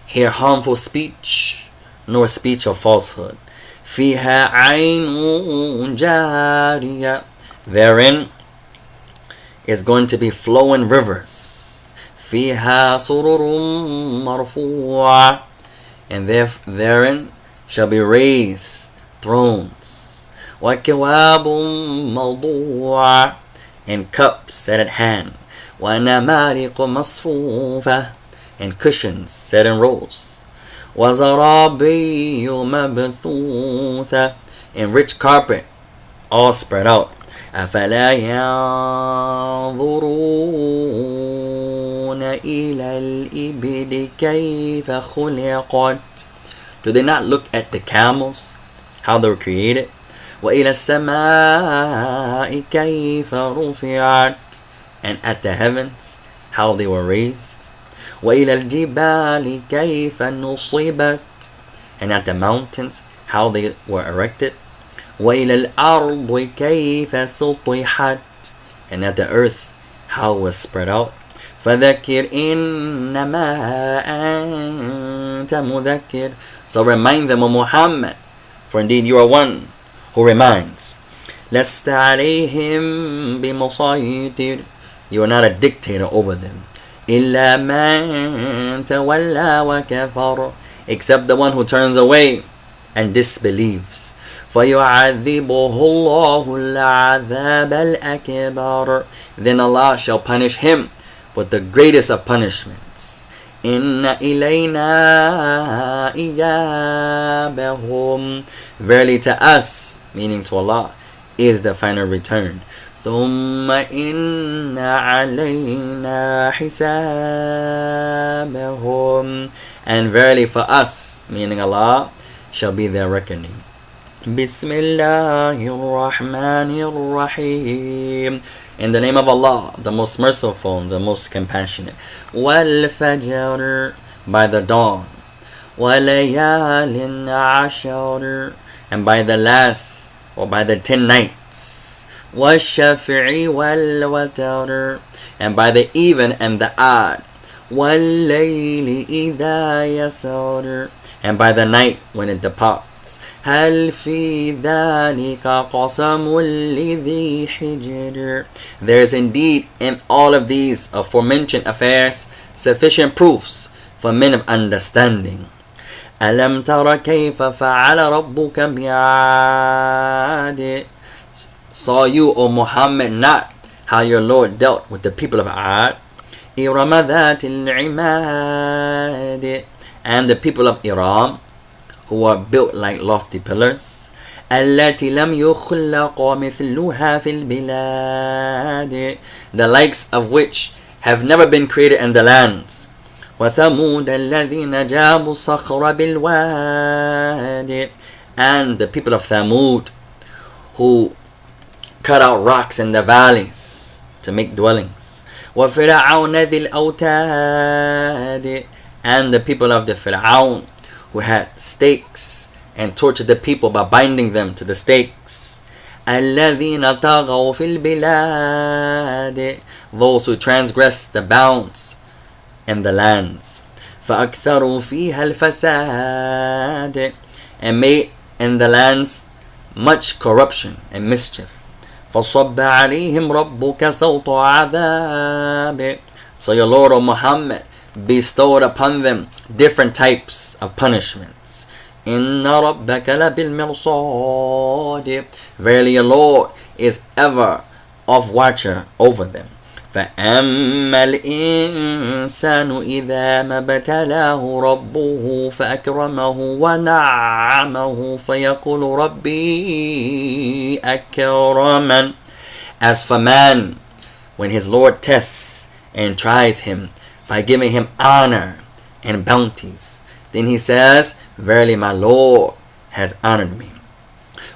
hear harmful speech nor speech of falsehood. فيها عين جارية, therein is going to be flowing rivers. فيها سرر مرفوعة, and therein shall be raised thrones. وكواب موضوعة, and cups set at hand. ونمارق مصفوفة, and cushions set in rows. وزرابي مبثوثة, and rich carpet all spread out. أفلا ينظرون إلى الإبل كيف خلقت, do they not look at the camels, how they were created? وإلى السماء كيف رفعت, and at the heavens how they were raised. وإلى الجبال كيف نصبت, and at the mountains how they were erected. وإلى الأرض كيف سطحت, and at the earth how it was spread out. فذكر إنما أنت مذكر, so remind them, O Muhammad, for indeed you are one who reminds. لست عليهم بمسيطر, you are not a dictator over them. إلا من تولى وكفر, except the one who turns away and disbelieves. فيعذبه الله العذاب الأكبر, then Allah shall punish him with the greatest of punishments. إن إلينا إيابهم, verily to us, meaning to Allah, is the final return. ثم إن علينا حسابهم, and verily for us, meaning Allah, shall be their reckoning. بسم الله الرحمن الرحيم, in the name of Allah, the most merciful, the most compassionate. وَالْفَجْرِ, by the dawn. وَلَيَالٍ عَشْرٍ, and by the last, or by the 10 nights. وَالشَّفْعِ وَالْوَتْرِ, and by the even and the odd. وَاللَّيْلِ إِذَا يَسْرِ, and by the night when it departs. هل في ذلك قسم لذي حجر, there is indeed in all of these aforementioned affairs sufficient proofs for men of understanding. ألم تر كيف فعل ربك بعاد, saw you, O Muhammad, not how your Lord dealt with the people of Ad? إرم ذات العماد, and the people of Iram, who are built like lofty pillars. التي لم يخلق مثلها في البلاد, the likes of which have never been created in the lands. وثمود الذين جابوا الصخر بالواد, and the people of Thamud, who cut out rocks in the valleys to make dwellings. وفرعون ذي الأوتاد, and the people of the Fir'aun, who had stakes and tortured the people by binding them to the stakes. الذين طغوا في البلاد, those who transgressed the bounds in the lands. فأكثروا فيها الفساد, and made in the lands much corruption and mischief. فصب عليهم ربك سوط عذاب, so your Lord, O Muhammad, bestowed upon them different types of punishments. إِنَّ رَبَّكَ لَبِالْمِرْصَادِ, verily your Lord is ever of watcher over them. فَأَمَّا الْإِنسَانُ إِذَا مَا ابْتَلَاهُ رَبُّهُ فَأَكْرَمَهُ وَنَعَّمَهُ فَيَقُولُ رَبِّي أَكْرَمَنِ, as for man, when his Lord tests and tries him by giving him honor and bounties, then he says, verily my Lord has honored me.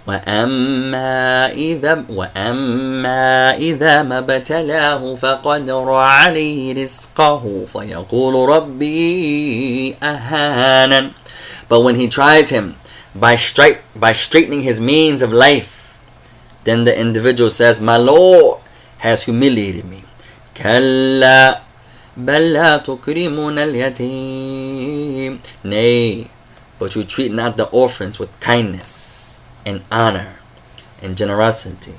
وَأَمَّا إِذَا مَا ابْتَلَاهُ فَقَدَرَ عَلَيْهِ رِزْقَهُ فَيَقُولُ رَبِّي أَهَانَنِ, but when he tries him by straightening his means of life, then the individual says, my Lord has humiliated me. كَلَّا بَلْ لَا تُكْرِمُونَ الْيَتِيمَ, nay, but you treat not the orphans with kindness and honor and generosity.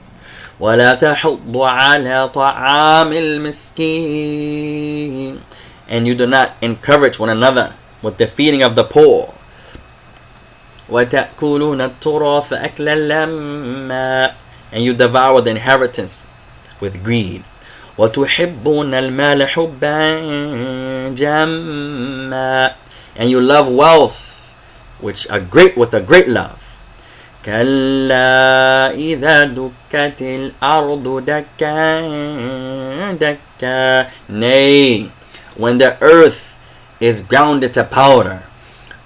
وَلَا تَحُضُّ عَلَى طَعَامِ الْمِسْكِينِ, and you do not encourage one another with the feeding of the poor. وَتَأْكُلُونَ التُّرَاثَ أَكْلًا لَمًّا, and you devour the inheritance with greed. وَتُحِبُّونَ الْمَالَ حُبًّا جَمًّا, and you love wealth with a great love. كَلَّا إِذَا دُكَّتِ الْأَرْضُ دَكًّا دَكًّا, nay, when the earth is grounded to powder.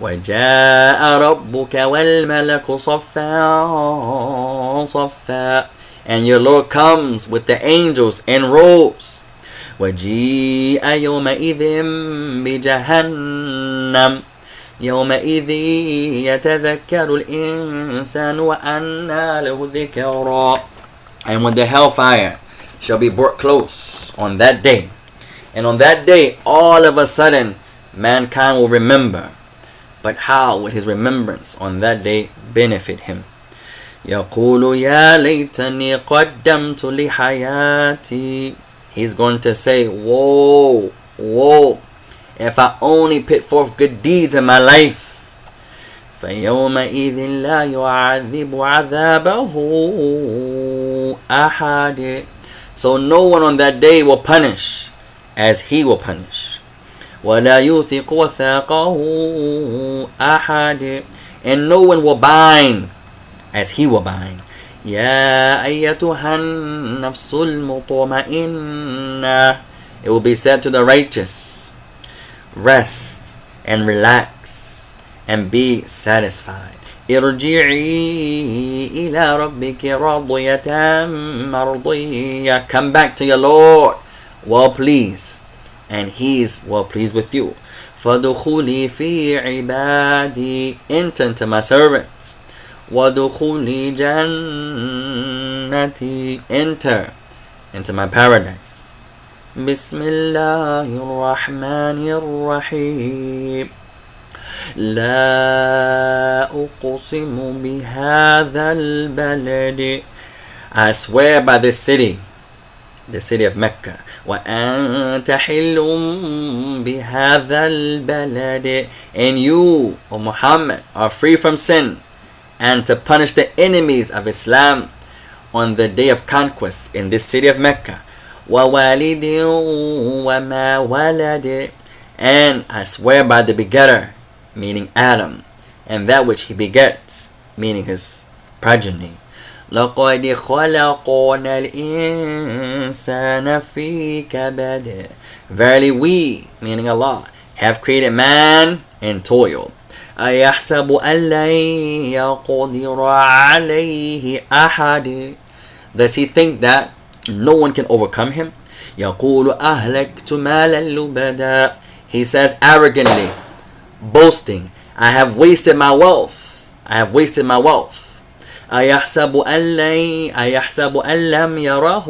وَجَاءَ رَبُّكَ وَالْمَلَكُ صَفًّا صَفًّا. And your Lord comes with the angels in rows. وَجِيءَ يَوْمَئِذٍ بِجَهَنَّمَ يَوْمَئِذٍ يَتَذَكَّرُ الْإِنسَانُ وَأَنَّى لَهُ الذِّكْرَى. And when the hellfire shall be brought close on that day, and on that day all of a sudden mankind will remember. But how would his remembrance on that day benefit him? يَقُولُ يَا لَيْتَنِي قَدَّمْتُ لِحَيَاتِي. He's going to say, woe, woe, if I only put forth good deeds in my life. فَيَوْمَئِذٍ لَا يُعَذِّبُ عَذَابَهُ أَحَدٌ. So no one on that day will punish as he will punish. وَلَا يُوثِقُ وَثَاقَهُ أَحَدٌ. And no one will bind as he will bind. يَا أَيَّتُهَا النَّفْسُ الْمُطْمَئِنَّةُ. It will be said to the righteous, rest and relax and be satisfied. ارجعي إلى ربك راضية مرضية. Come back to your Lord well pleased, and He is well pleased with you. فَادْخُلِي فِي عِبَادِي. Enter into my servants. وَادْخُلِي جَنَّتِي. Enter into my paradise. بسم الله الرحمن الرحيم. لا أقسم بهذا البلد. I swear by this city, the city of Mecca. وأنت حل بهذا البلد. And you, O Muhammad, are free from sin and to punish the enemies of Islam on the day of conquest in this city of Mecca. وَوَالِدٍ وَمَا وَلَدٍ. And I swear by the begetter, meaning Adam, and that which he begets, meaning his progeny. لَقَدْ خَلَقْنَا الْإِنسَانَ فِي كَبَدٍ. Verily we, meaning Allah, have created man in toil. أَيَحْسَبُ أَنْ لَنْ يَقْدِرَ عَلَيْهِ أَحَدٌ. Does he think that no one can overcome him? يَقُولُ أَهْلَكْتُ مَالًا لُبَدًا. He says arrogantly, boasting, I have wasted my wealth. I have wasted my wealth. أَيَحْسَبُ أَنْ لَمْ يَرَهُ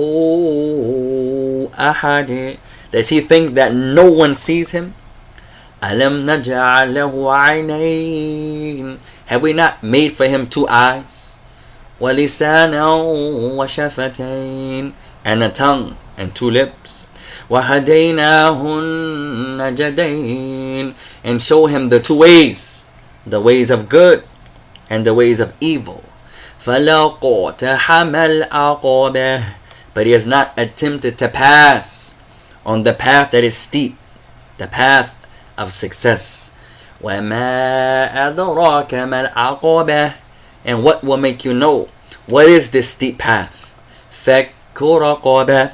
أَحَدٌ. Does he think that no one sees him? أَلَمْ نَجْعَلْ لَهُ عَيْنَيْنِ. Have we not made for him two eyes? وَلِسَانًا وَشَفَتَيْنِ. And a tongue and two lips. وَهَدَيْنَاهُ النَّجْدَيْنِ. And show him the two ways, the ways of good and the ways of evil. فَلَقَتَحَمَ الْعَقَبَةِ. But he has not attempted to pass on the path that is steep, the path of success. وَمَا أَدْرَاكَ مَا الْعَقَبَةِ. And what will make you know what is this steep path? فَكُّ رَقَبَةٍ.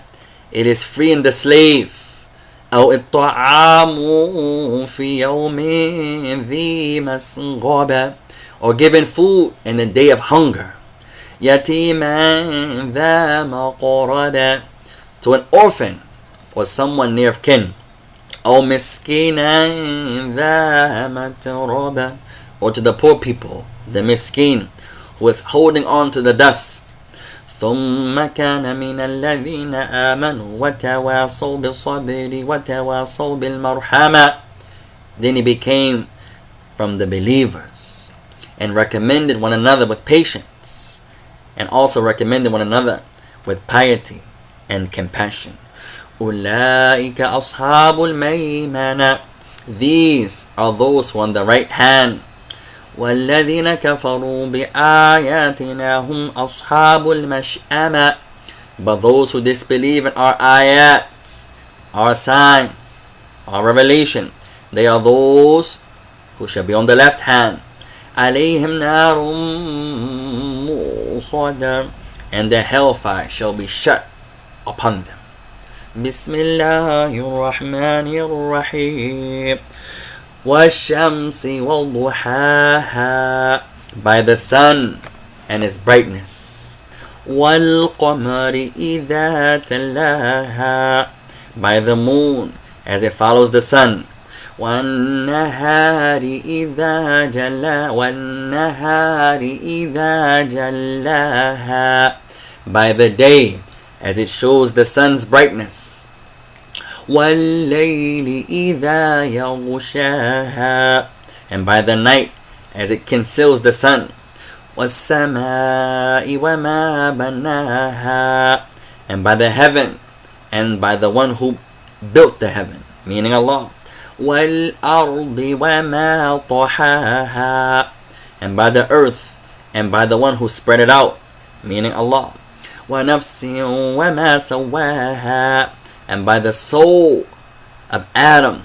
It is freeing the slave. أو الطعام في يوم ذي مسغبة. Or giving food in the day of hunger. يتيما ذا مقربة. To an orphan or someone near of kin. أو مسكينا ذا متربة. Or to the poor people, the miskin, who is holding on to the dust. ثم كان من الذين آمنوا وتواصوا بالصبر وتواصوا بالمرحمة. Then he became from the believers and recommended one another with patience, and also recommended one another with piety and compassion. أولئك أصحاب الميمنة. These are those who are on the right hand. وَالَّذِينَ كَفَرُوا بِآيَاتِنَا هُمْ أَصْحَابُ الْمَشْأَمَةِ. But those who disbelieve in our ayats, our signs, our revelation, they are those who shall be on the left hand. عَلَيْهِمْ نَارٌ مُؤْصَدَةٌ. And the hellfire shall be shut upon them. بِسْمِ اللَّهِ الرَّحْمَنِ الرَّحِيمِ. وَالشَّمْسِ وَضُحَاهَا, by the sun and its brightness. وَالْقَمَرِ إِذَا تَلَاهَا, by the moon as it follows the sun. وَالنَّهَارِ إِذَا جَلَّاهَا, by the day as it shows the sun's brightness. وَاللَّيْلِ إِذَا يَغْشَاهَا, and by the night as it conceals the sun. وَالسَّمَاءِ وَمَا بَنَاهَا, and by the heaven and by the one who built the heaven, meaning Allah. وَالْأَرْضِ وَمَا طَحَاهَا, and by the earth and by the one who spread it out, meaning Allah. وَنَفْسٍ وَمَا سَوَّاهَا, and by the soul of Adam,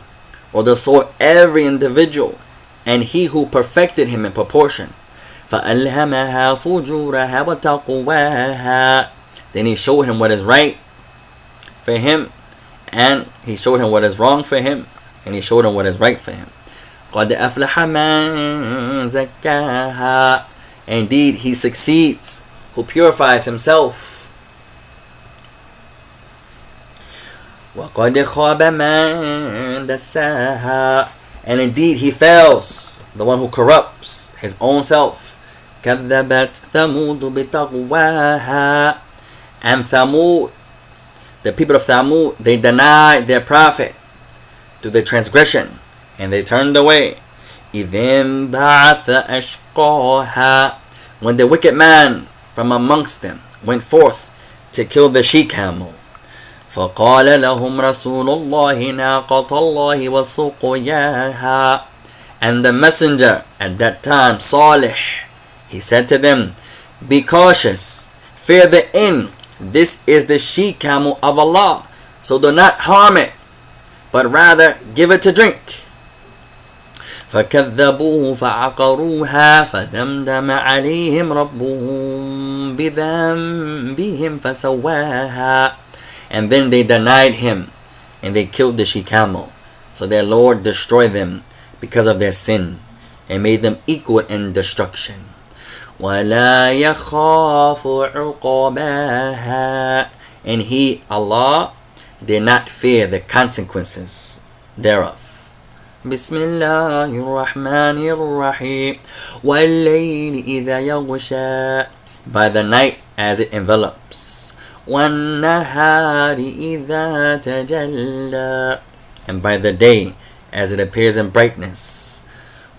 or the soul of every individual, and he who perfected him in proportion. فَأَلْهَمَهَا فُجُورَهَا وَتَقْوَاهَا, then he showed him what is right for him, and he showed him what is wrong for him, and he showed him what is right for him. قَدْ أَفْلَحَ مَنْ زَكَّاهَا, indeed he succeeds who purifies himself. وَقَدْ خَابَ مَنْ دَسَّاهَا, and indeed he fails, the one who corrupts his own self. كَذَّبَتْ ثَمُودُ بِتَقْوَاهَا, and Thamud, the people of Thamud, they denied their prophet through their transgression, and they turned away. إِذِ انبَعَثَ أَشْقَاهَا, when the wicked man from amongst them went forth to kill the she-camel. فَقَالَ لَهُمْ رَسُولُ اللَّهِ نَاقَةَ اللَّهِ وَسُقْيَاهَا, and the messenger at that time, Salih, he said to them, be cautious, fear the end. This is the she-camel of Allah, so do not harm it, but rather give it to drink. فَكَذَّبُوهُ فَعَقَرُوهَا فَدَمْدَمَ عَلَيْهِمْ رَبُّهُمْ بِذَنبِهِمْ فَسَوَّاهَا, and then they denied him, and they killed the she-camel. So their Lord destroyed them because of their sin, and made them equal in destruction. وَلَا يَخَافُ عُقْبَاهَا, and he, Allah, did not fear the consequences thereof. Bismillahirrahmanirrahim. وَاللَّيْلِ إِذَا يَغْشَى, by the night as it envelops. وَالنَّهَارِ إِذَا تَجَلَّى, and by the day as it appears in brightness.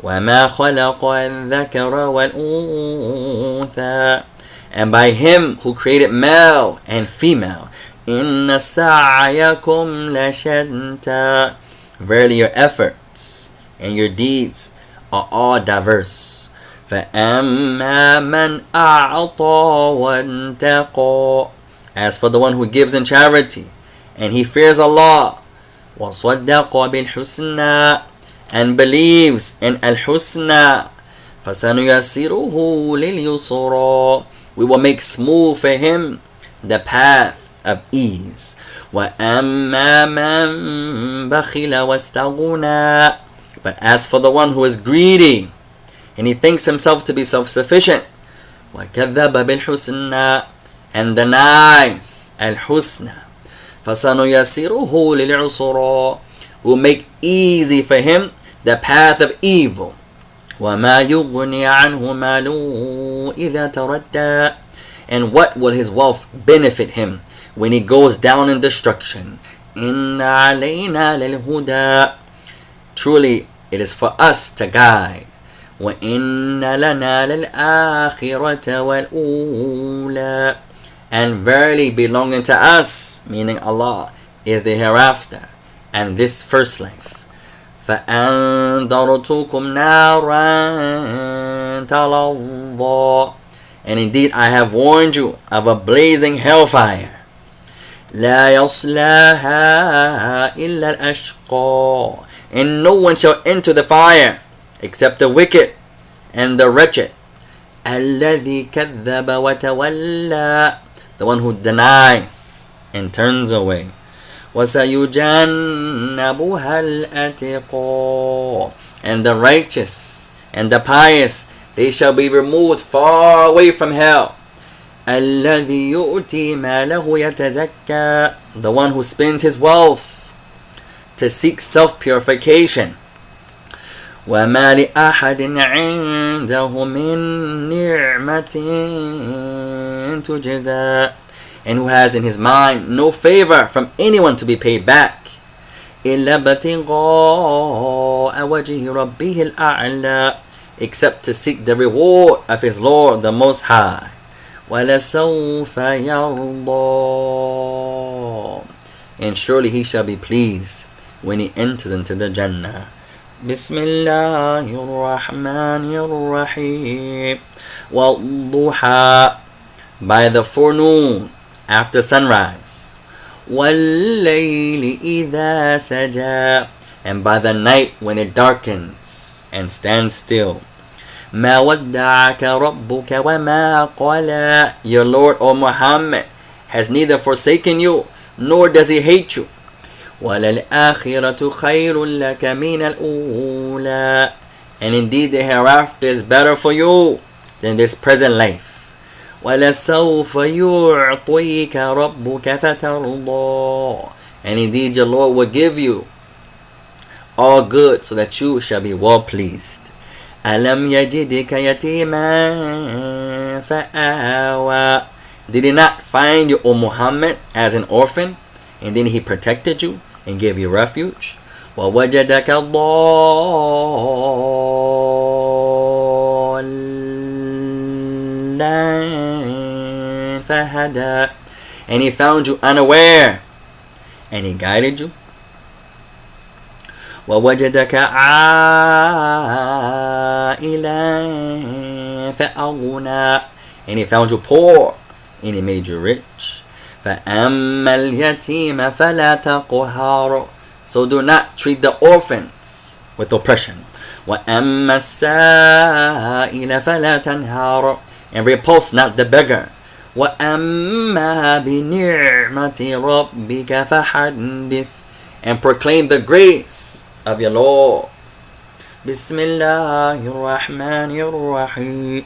وَمَا خَلَقَ الذَّكَرَ وَالْأُنثَى, and by him who created male and female. إِنَّ سَعْيَكُمْ لَشَتَّى, verily your efforts and your deeds are all diverse. فَأَمَّا مَنْ أَعْطَى وَاتَّقَى, as for the one who gives in charity and he fears Allah. وَصَدَّقَ بِالْحُسْنَى, and believes in al-husna. فَسَنُيَسِّرُهُ لِلْيُسْرَى, we will make smooth for him the path of ease. وَأَمَّا مَنْ بَخِلَ وَاسْتَغْنَى, but as for the one who is greedy and he thinks himself to be self-sufficient, وَكَذَّبَ بِالْحُسْنَى, and denies al-husna, فَسَنُيَسِّرُهُ لِلْعُسْرَى, will make easy for him the path of evil. وَمَا يُغْنِي عَنْهُ مَالُهُ إِذَا تَرَدَّى, and what will his wealth benefit him when he goes down in destruction? إِنَّ عَلَيْنَا لِلْهُدَى, truly it is for us to guide. وَإِنَّ لَنَا لِلْآخِرَةَ وَالْأُولَى, and verily belonging to us, meaning Allah, is the hereafter and this first life. فَأَنذَرْتُكُمْ نَارًا تَلَظَّى, and indeed I have warned you of a blazing hellfire. لَا يَصْلَاهَا إِلَّا الْأَشْقَى, and no one shall enter the fire except the wicked and the wretched. الَّذِي كَذَّبَ وَتَوَلَّى, the one who denies and turns away. وَسَيُجَنَّبُهَا الْأَتْقَى, and the righteous and the pious, they shall be removed far away from hell. الذي يؤتي ماله يتزكى, the one who spends his wealth to seek self-purification. وما لأحد عنده من نعمة تجزى, and who has in his mind no favor from anyone to be paid back. إلا ابتغاء وجه ربه الأعلى, except to seek the reward of his Lord the Most High. وَلَسَوْفَ يَرْضَى, and surely he shall be pleased when he enters into the Jannah. Bismillahir Rahmanir Rahim. وَالضُّحَى, by the forenoon after sunrise. وَاللَّيْلِ إِذَا سَجَى, and by the night when it darkens and stands still. مَا وَدَّعَكَ رَبُّكَ وَمَا قَلَى, your Lord, O Muhammad, has neither forsaken you nor does he hate you. وَلَلْآخِرَةُ خَيْرٌ لَكَ مِنَ الْأُولَى, and indeed the hereafter is better for you than this present life. وَلَسَوْفَ يُعْطِيكَ رَبُّكَ فَتَرْضَى, and indeed your Lord will give you all good so that you shall be well pleased. أَلَمْ يَجِدِكَ يَتِيمًا فَآوَى, did he not find you, O Muhammad, as an orphan, and then he protected you and gave you refuge? وَوَجَدَكَ ضَالًّا فَهَدَى, and he found you unaware and he guided you. وَوَجَدَكَ عَائِلًا فَأَغْنَى, and he found you poor and he made you rich. فَأَمَّا الْيَتِيمَ فَلَا تَقْهَرْ, so do not treat the orphans with oppression. وَأَمَّا السَّائِلَ فَلَا تَنْهَرْ, and repulse not the beggar. وَأَمَّا بِنِعْمَةِ رَبِّكَ فَحَدِّثْ, and proclaim the grace of your Lord. Bismillahir Rahmanir Rahim.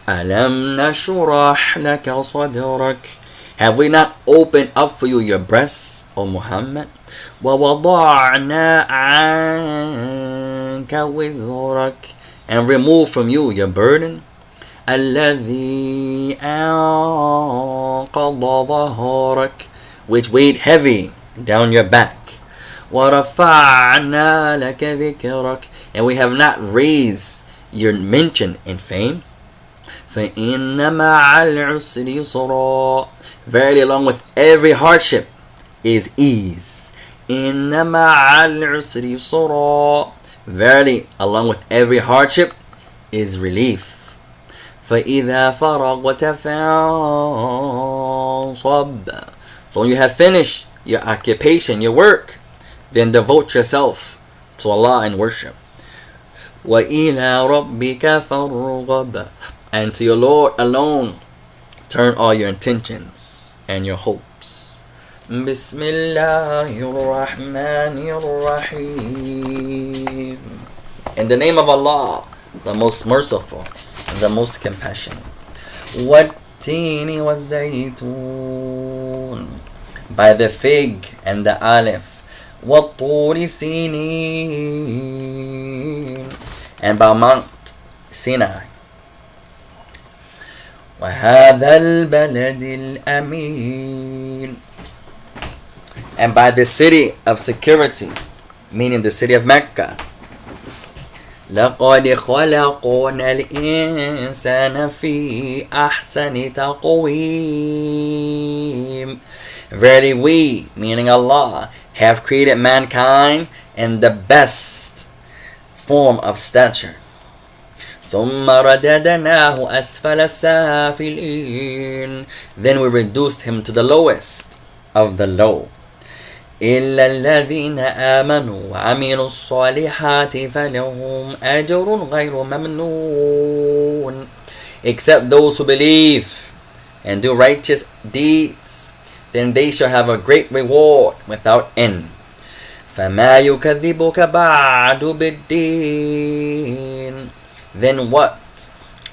Alam nashrah laka sadrak, have we not opened up for you your breasts, O Muhammad? وَوَضَعْنَا عَنْكَ وِزْرَكَ, and remove from you your burden. الَّذِي أَنْقَضَ ظَهْرَكَ, which weighed heavy down your back. وَرَفَعْنَا لَكَ ذِكْرَكَ, and we have not raised your mention in fame. فَإِنَّ مَعَ الْعُسْرِ يُسْرًا, verily along with every hardship is ease. إِنَّ مَعَ الْعُسْرِ يُسْرًا, verily along with every hardship is relief. فَإِذَا فَرَغْتَ فَانصَبْ, so when you have finished your occupation, your work, then devote yourself to Allah in worship. وَإِلَىٰ رَبِّكَ فَارْغَبْ, and to your Lord alone turn all your intentions and your hopes. Bismillahir Rahmanir Rahim. In the name of Allah, the most merciful and the most compassionate. وَالتِّينِ وَالزَّيْتُونِ, by the fig and the olive. وَالطُّورِ سِينِينَ, and by Mount Sinai. وَهَذَا الْبَلَدِ الْأَمِينَ, and by the city of security, meaning the city of Mecca. لَقَدْ خَلَقْنَا الْإِنسَانَ فِي أَحْسَنِ تَقْوِيمٍ, verily we, meaning Allah, have created mankind in the best form of stature. ثُمَّ رَدَدْنَاهُ أَسْفَلَ السَّافِلِينَ, then we reduced him to the lowest of the low. إِلَّا الَّذِينَ آمَنُوا وَعَمِلُوا الصَّالِحَاتِ فَلَهُمْ أَجْرٌ غَيْرُ مَمْنُونٍ, except those who believe and do righteous deeds, then they shall have a great reward without end. فَمَا يُكَذِّبُكَ بَعْدُ بِالدِّينِ. Then what,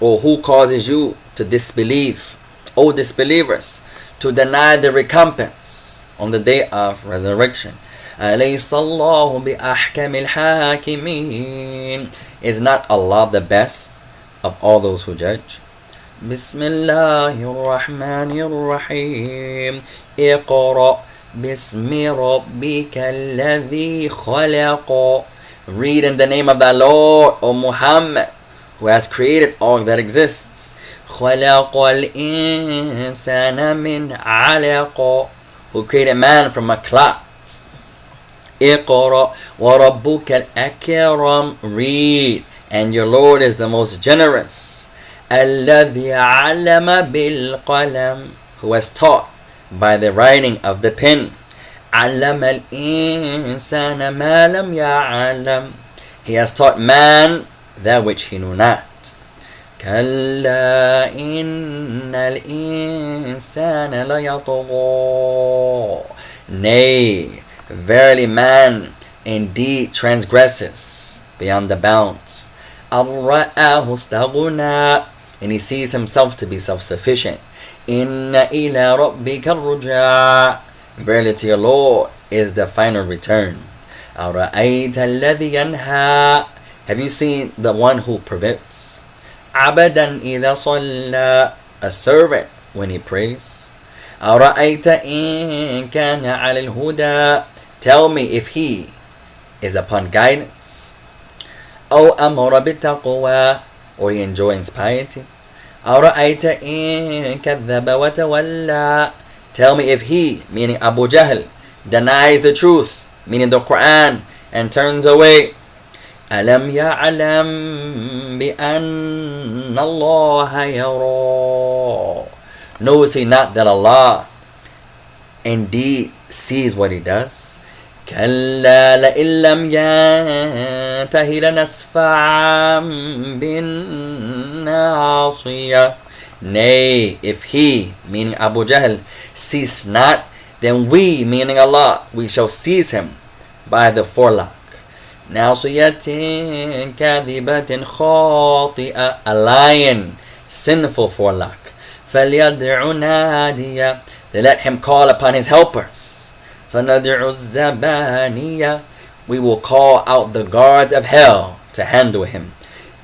or who causes you to disbelieve, O disbelievers, to deny the recompense on the day of resurrection? أَلَيْسَ اللَّهُ بِأَحْكَمِ الْحَاكِمِينَ. Is not Allah the best of all those who judge? بسم الله الرحمن الرحيم. اقرأ باسم ربك الذي خلق. Read in the name of thy Lord, O Muhammad, who has created all that exists. خلق الإنسان من علق. Who created man from a clot. اقرأ وربك الأكرم. Read, and your Lord is the most generous. الذي علم بالقلم. Who has taught by the writing of the pen. علم الإنسان ما لم يعلم. He has taught man that which he knew not. كلا إن الإنسان ليطغى. Nay, verily man indeed transgresses beyond the bounds. أن رآه استغنى. And he sees himself to be self-sufficient. إن إلى ربك الرجاع. Verily to your Lord is the final return. أرأيت الذي ينهى. Have you seen the one who prevents? عبدا إذا صلى. A servant when he prays. أرأيت إن كان على الهدى. Tell me if he is upon guidance. أو أمر بالتقوى. Or he enjoins piety. أرأيت إن كذب وتولى. Tell me if he, meaning Abu Jahl, denies the truth, meaning the Quran, and turns away. ألم يعلم بأن الله يرى. Knows he not that Allah indeed sees what he does? كلا لئن لم ينته لنسفعا بالناصية. Nay, if he, meaning Abu Jahl, cease not, then we, meaning Allah, we shall seize him by the forelock. ناصية كاذبة خاطئة. A lion, sinful forelock. فليدع نادية. Then let him call upon his helpers. سندع الزبانية. We will call out the guards of hell to handle him.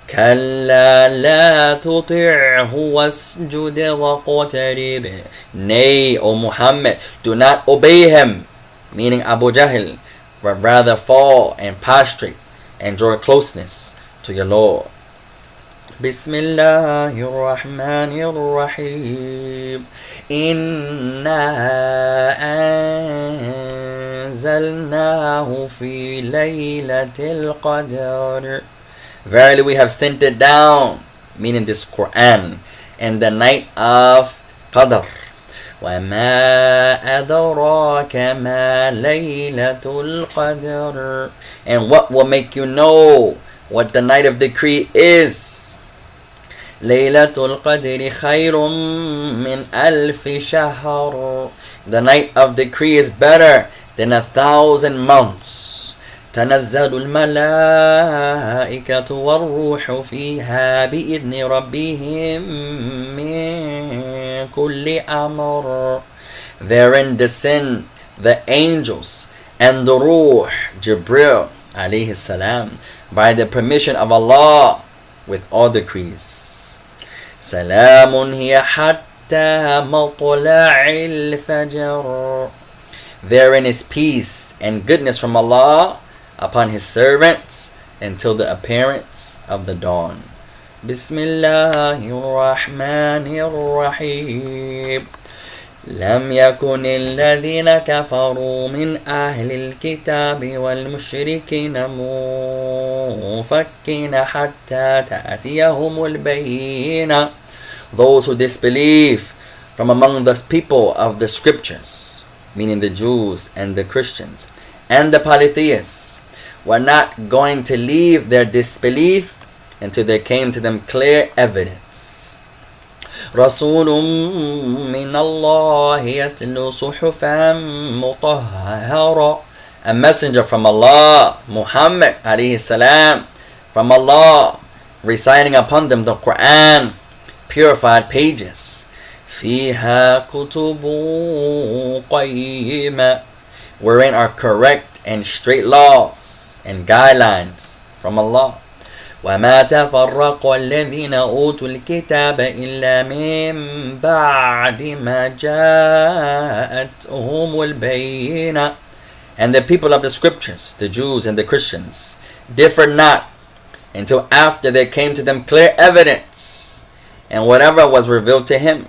كلا لا تطعه واسجد واقترب. Nay, O Muhammad, do not obey him, meaning Abu Jahl, but rather fall and prostrate and draw closeness to your Lord. بسم الله الرحمن الرحيم. إنا أنزلناه في ليلة القدر. Verily we have sent it down, meaning this Quran, in the night of Qadr. وَمَا أَدْرَاكَ مَا لَيْلَةُ الْقَدْرِ. And what will make you know what the night of decree is? لَيْلَةُ الْقَدْرِ خَيْرٌ مِّنْ أَلْفِ شَهْرٍ. The night of decree is better than 1,000 months. تنزل الملائكة والروح فيها بإذن ربهم من كل أمر. Therein descend the angels and the Ruh, Jibril alayhi salam, by the permission of Allah with all decrees. سلام هي حتى مطلع الفجر. Therein is peace and goodness from Allah upon his servants until the appearance of the dawn. Bismillahir Rahmanir Rahim. لم يكن الذين كفروا من أهل الكتاب والمشركين منفكين حتى تأتيهم البينة. Those who disbelieve from among the people of the scriptures, meaning the Jews and the Christians and the polytheists, were not going to leave their disbelief until there came to them clear evidence. رسول من الله يتلو صحفا مطهرة. a messenger from Allah, Muhammad alayhi salam, from Allah, reciting upon them the Quran, purified pages. فِيهَا كُتُبٌ قَيِّمَةٌ, wherein are correct and straight laws and guidelines from Allah. وَمَا تَفَرَّقَ الَّذِينَ أُوتُوا الْكِتَابَ إِلَّا مِن بَعْدِ مَا جَاءَتْهُمُ الْبَيِّنَةُ. And the people of the scriptures, the Jews and the Christians, differed not until after there came to them clear evidence and whatever was revealed to him,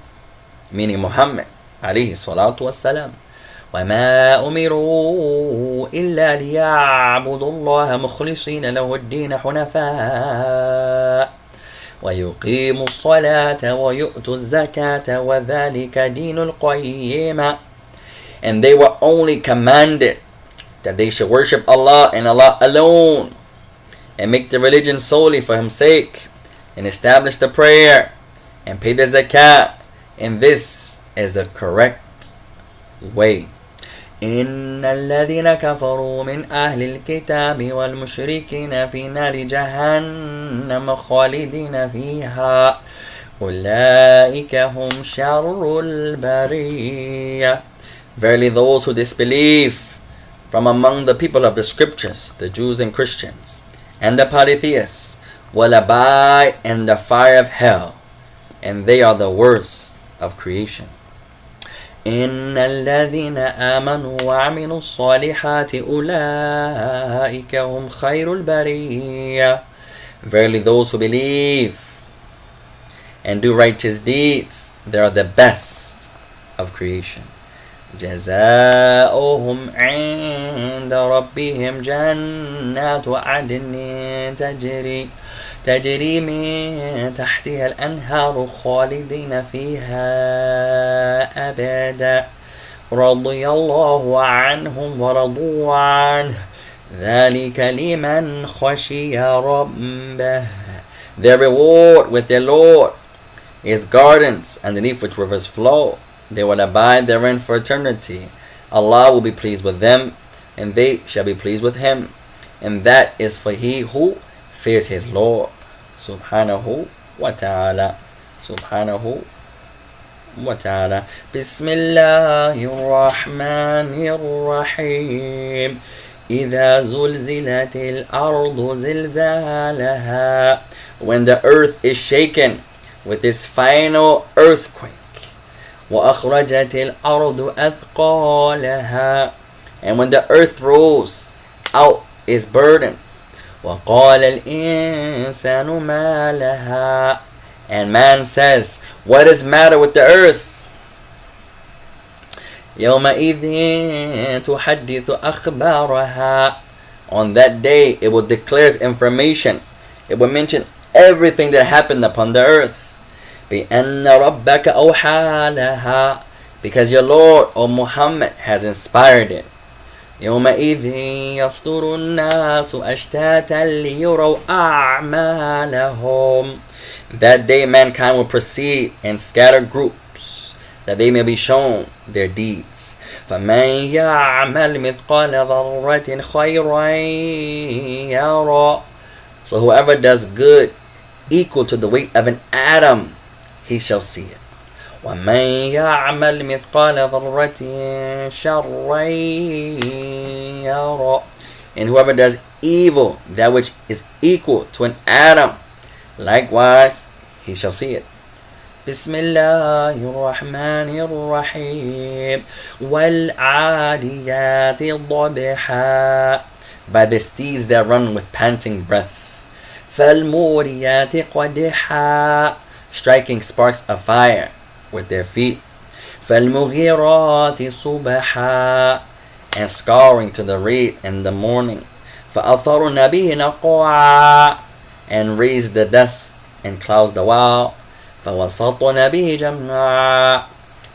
meaning Muhammad alayhi salatu wassalam. وَمَا أُمِرُوا إِلَّا لِيَعْبُدُوا اللَّهَ مُخْلِصِينَ لَهُ الدِّينَ حُنَفَاءَ وَيُقِيمُوا الصَّلَاةَ وَيُؤْتُوا الزَّكَاةَ وَذَلِكَ دِينُ الْقَيِّمَةِ. And they were only commanded that they should worship Allah and Allah alone, and make the religion solely for His sake, and establish the prayer, and pay the zakat. And this is the correct way. إِنَّ الَّذِينَ كَفَرُوا مِنْ أَهْلِ الْكِتَابِ وَالْمُشْرِكِينَ فِي نَارِ جَهَنَّمَ خَالِدِينَ فِيهَا أُولَٰئِكَ هُمْ شَرُّ الْبَرِيَّةِ. Verily those who disbelieve from among the people of the scriptures, the Jews and Christians, and the polytheists, will abide in the fire of hell, and they are the worst of creation. إِنَّ الَّذِينَ آمَنُوا وَعَمِلُوا الصَّالِحَاتِ أُولَٰئِكَ هُمْ خَيْرُ الْبَرِيَّةِ. Verily those who believe and do righteous deeds, they are the best of creation. جزاؤهم عند ربهم جنات عدن تجري من تحتها الأنهار خالدين فيها أبدا رضي الله عنهم ورضوا عنه ذلك لمن خشي ربه. Their reward with their Lord is gardens underneath which rivers flow. They will abide therein for eternity. Allah will be pleased with them, and they shall be pleased with Him. And that is for he who fears his Lord. Subhanahu wa ta'ala. Subhanahu wa ta'ala. Bismillahir Rahmanir Rahim. إِذَا زُلْزِلَتِ الْأَرْضُ زِلْزَالَهَا. When the earth is shaken with this final earthquake. وَأَخْرَجَتِ الْأَرْضُ أَثْقَالَهَا. And when the earth throws out its burden. وَقَالَ الْإِنسَانُ مَا لَهَا. And man says, what is the matter with the earth? يَوْمَئِذٍ تُحَدِّثُ أَخْبَارَهَا. On that day, it will declare its information. It will mention everything that happened upon the earth. بِأَنَّ رَبَّكَ أَوْحَى لَهَا. Because your Lord, O Muhammad, has inspired it. يَوْمَئِذٍ يَصْدُرُ النَّاسُ أَشْتَاتًا لِيُرَوْا أَعْمَالَهُمْ. That day mankind will proceed in scattered groups, that they may be shown their deeds. فَمَنْ يَعْمَلْ مِثْقَالَ ذَرَّةٍ خَيْرًا يَرَى. So whoever does good equal to the weight of an atom, he shall see it. وَمَنْ يَعْمَلْ مِثْقَالَ ذَرَّةٍ شَرًّا يَرَى. And whoever does evil, that which is equal to an atom, likewise he shall see it. Bismillahir Rahmanir Rahim. وَالْعَادِيَاتِ ضَبْحًا. By the steeds that run with panting breath. فَالْمُورِيَاتِ قَدْحًا. Striking sparks of fire with their feet. فَالْمُغِيرَاتِ صُبْحًا. And scouring to the reed in the morning. فَأَثَرْنَ بِهِ نَقْعًا. And raise the dust and clouds the while. فَوَسَطْنَ بِهِ جَمْعًا.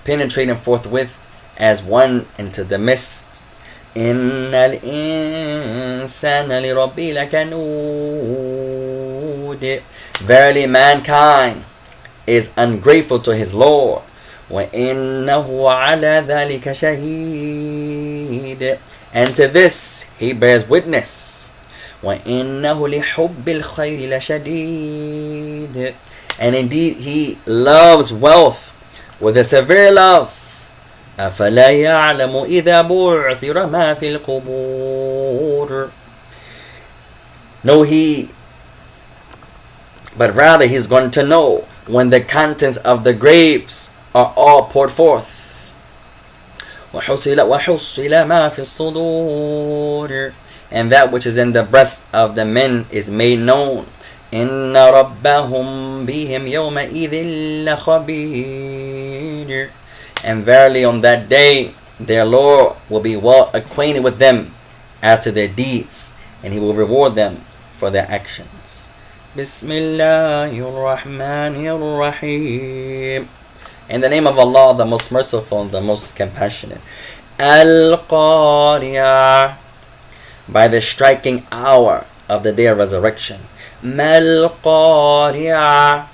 Penetrating forthwith as one into the mist. إِنَّ الْإِنسَانَ لِرَبِّهِ لَكَنُودٍ. Verily mankind is ungrateful to his Lord. وَإِنَّهُ عَلَى ذَلِكَ شَهِيدٌ. And to this he bears witness. وَإِنَّهُ لِحُبِّ الْخَيْرِ لَشَدِيدٌ. And indeed he loves wealth with a severe love. أَفَلَا يَعْلَمُ إِذَا بُعْثِرَ مَا فِي الْقُبُورِ. No, but rather he's going to know when the contents of the graves are all poured forth. وَحُصِّلَ مَا فِي الصُّدُورِ. And that which is in the breast of the men is made known. إِنَّ رَبَّهُمْ بِهِمْ يَوْمَئِذٍ لَخَبِيرٌ. And verily on that day their Lord will be well acquainted with them as to their deeds, and he will reward them for their actions. Bismillahir Rahmanir Rahim. In the name of Allah, the most merciful and the most compassionate. Al-Qari'ah. By the striking hour of the day of resurrection. Mal-Qari'ah.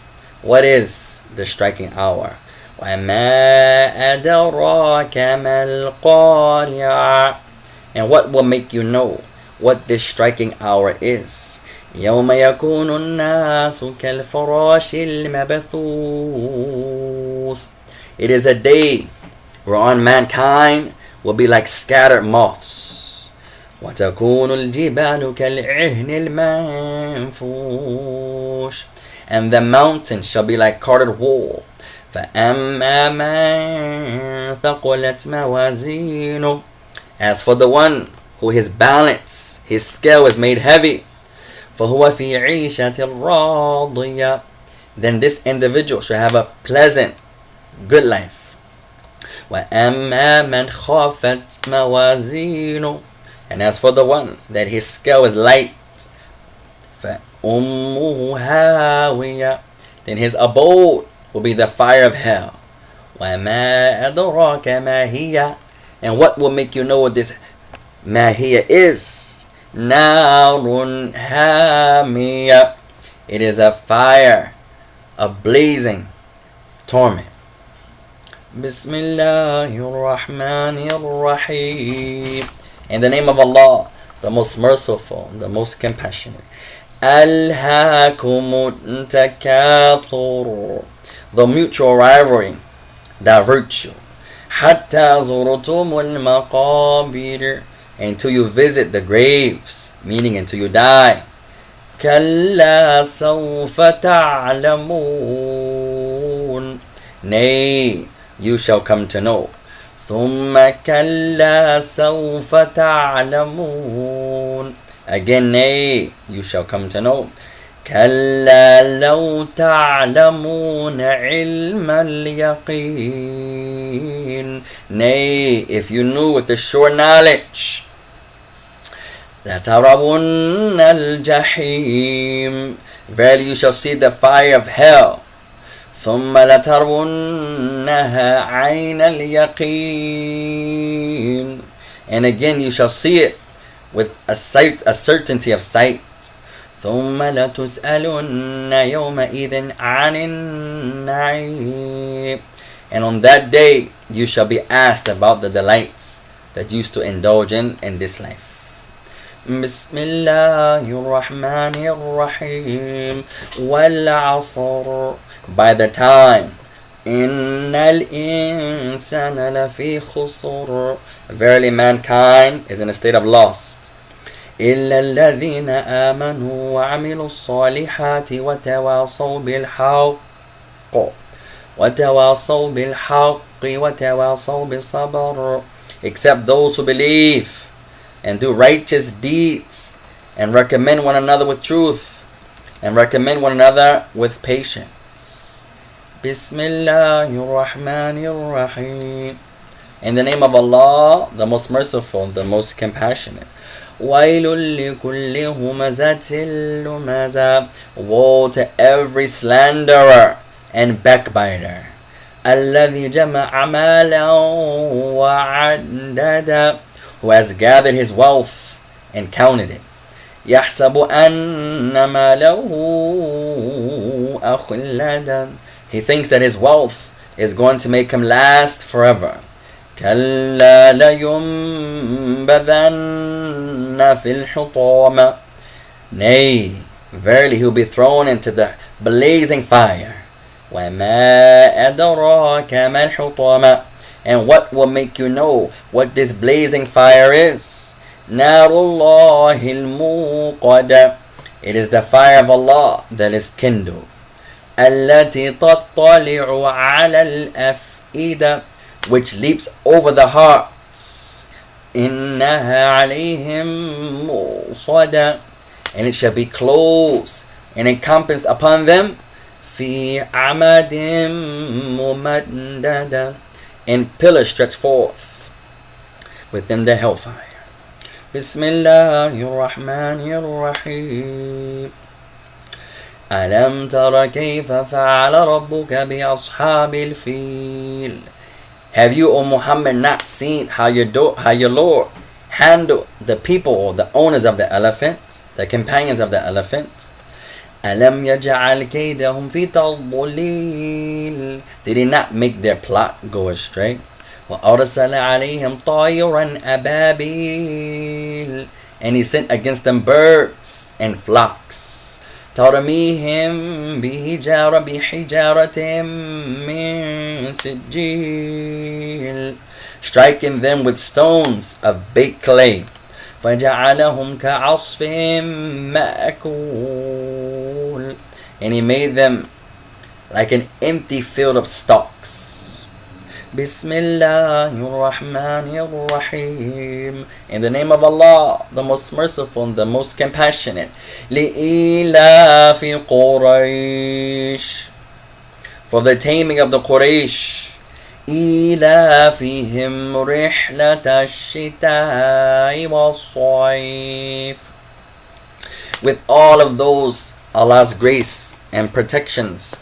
What is the striking hour? وَمَا أَدْرَاكَ مَا الْقَارِعَةُ. And what will make you know what this striking hour is? يَوْمَ يَكُونُ النَّاسُ كَالْفَرَاشِ الْمَبْثُوثِ. It is a day whereon mankind will be like scattered moths. وَتَكُونُ الْجِبَالُ كَالْعِهْنِ الْمَنْفُوشِ. And the mountains shall be like carded wool. فَأَمَّا مَنْ ثَقُلَتْ مَوَازِينُهُ. As for the one who his balance, his scale is made heavy, فَهُوَ فِي عِيشَةٍ رَاضِيَةٍ. Then this individual shall have a pleasant, good life. وَأَمَّا مَنْ خَافَتْ مَوَازِينُهُ. And as for the one that his scale is light, فَأُمُّهُ هَاوِيَةٌ. Then his abode will be the fire of hell. وَمَا أَدْرَاكَ مَا هِيَ. And what will make you know what this mahiyah is? نَارٌ هَامِيَةٌ. It is a fire, a blazing torment. Bismillahir Rahmanir Rahim. In the name of Allah, the most merciful, the most compassionate. أَلْهَاكُمُ التَّكَاثُرُ. The mutual rivalry, that virtue. حَتَّى زُرْتُمُ الْمَقَابِرِ. Until you visit the graves, meaning until you die. كَلَّا سَوْفَ تَعْلَمُونَ. Nay, you shall come to know. ثُمَّ كَلَّا سَوْفَ تَعْلَمُونَ. Again, nay, you shall come to know. كَلَّا لَوْ تَعْلَمُونَ عِلْمَ الْيَقِينِ. Nay, if you knew with the sure knowledge. لَتَرَوُنَّ الْجَحِيمِ. Verily you shall see the fire of hell. ثُمَّ لَتَرَوُنَّهَا عَيْنَ الْيَقِينِ. And again you shall see it with a certainty of sight. ثُمَّ لَتُسْأَلُنَّ يَوْمَئِذٍ عَنِ النَّعِيمِ. And on that day you shall be asked about the delights that you used to indulge in this life. Bismillahir Rahmanir Rahim. وَالْعَصْرِ. By the time. إِنَّ الْإِنسَانَ لَفِي خُسْرٍ. Verily mankind is in a state of loss. إِلَّا الَّذِينَ آمَنُوا وَعَمِلُوا الصَّالِحَاتِ وَتَوَاصَوْا بِالْحَقِّ وَتَوَاصَوْا بِالصَّبْرِ. Except those who believe and do righteous deeds and recommend one another with truth and recommend one another with patience. Bismillahir Rahmanir Rahim. In the name of Allah, the most merciful, the most compassionate. وَيْلٌ لِكُلِّ هُمَزَةٍ لُمَزَةٍ. Woe to every slanderer and backbiter. الَّذِي جَمَعَ مَالًا وَعَدَّدَ. Who has gathered his wealth and counted it. يَحْسَبُ أَنَّ مَالَهُ أَخْلَدًا. He thinks that his wealth is going to make him last forever. كلا لينبذن في الحطام. Nay, verily he will be thrown into the blazing fire. وَمَا أَدْرَاكَ مَا الْحُطَامَ. And what will make you know what this blazing fire is? نَارُ اللَّهِ الْمُوقَدَ. It is the fire of Allah that is kindled. الَّتِي تَطَّلِعُ عَلَى الْأَفْئِدَةِ. Which leaps over the hearts. إِنَّهَا عَلَيْهِمْ مُؤْصَدَةٌ. And it shall be closed and encompassed upon them في عمد ممدد. In pillars stretched forth within the hellfire. بسم الله الرحمن الرحيم. ألم تر كيف فعل ربك بأصحاب الفيل. Have you, O Muhammad, not seen how your Lord handled the people or the owners of the elephant, the companions of the elephant? أَلَمْ يَجْعَلْ كَيْدَهُمْ فِي تَضْلِيلٍ. Did he not make their plot go astray? وَأَرْسَلَ عَلَيْهِمْ طَيْرًا أَبَابِيلَ. And he sent against them birds and flocks. تَرْمِيهِمْ بِحِجَارَةٍ مِّن سِجِّيلٍ. Striking them with stones of baked clay. فَجَعَلَهُمْ كَعَصْفٍ مَأْكُولٍ. And he made them like an empty field of stalks. Bismillahir Rahmanir Rahim. In the name of Allah, the most merciful and the most compassionate. لِإِيلَافِ قُرَيْشٍ. For the taming of the Quraysh. إِيلَافِهِمْ رِحْلَةَ الشِّتَاءِ وَالصَّيْفِ. With all of those Allah's grace and protections,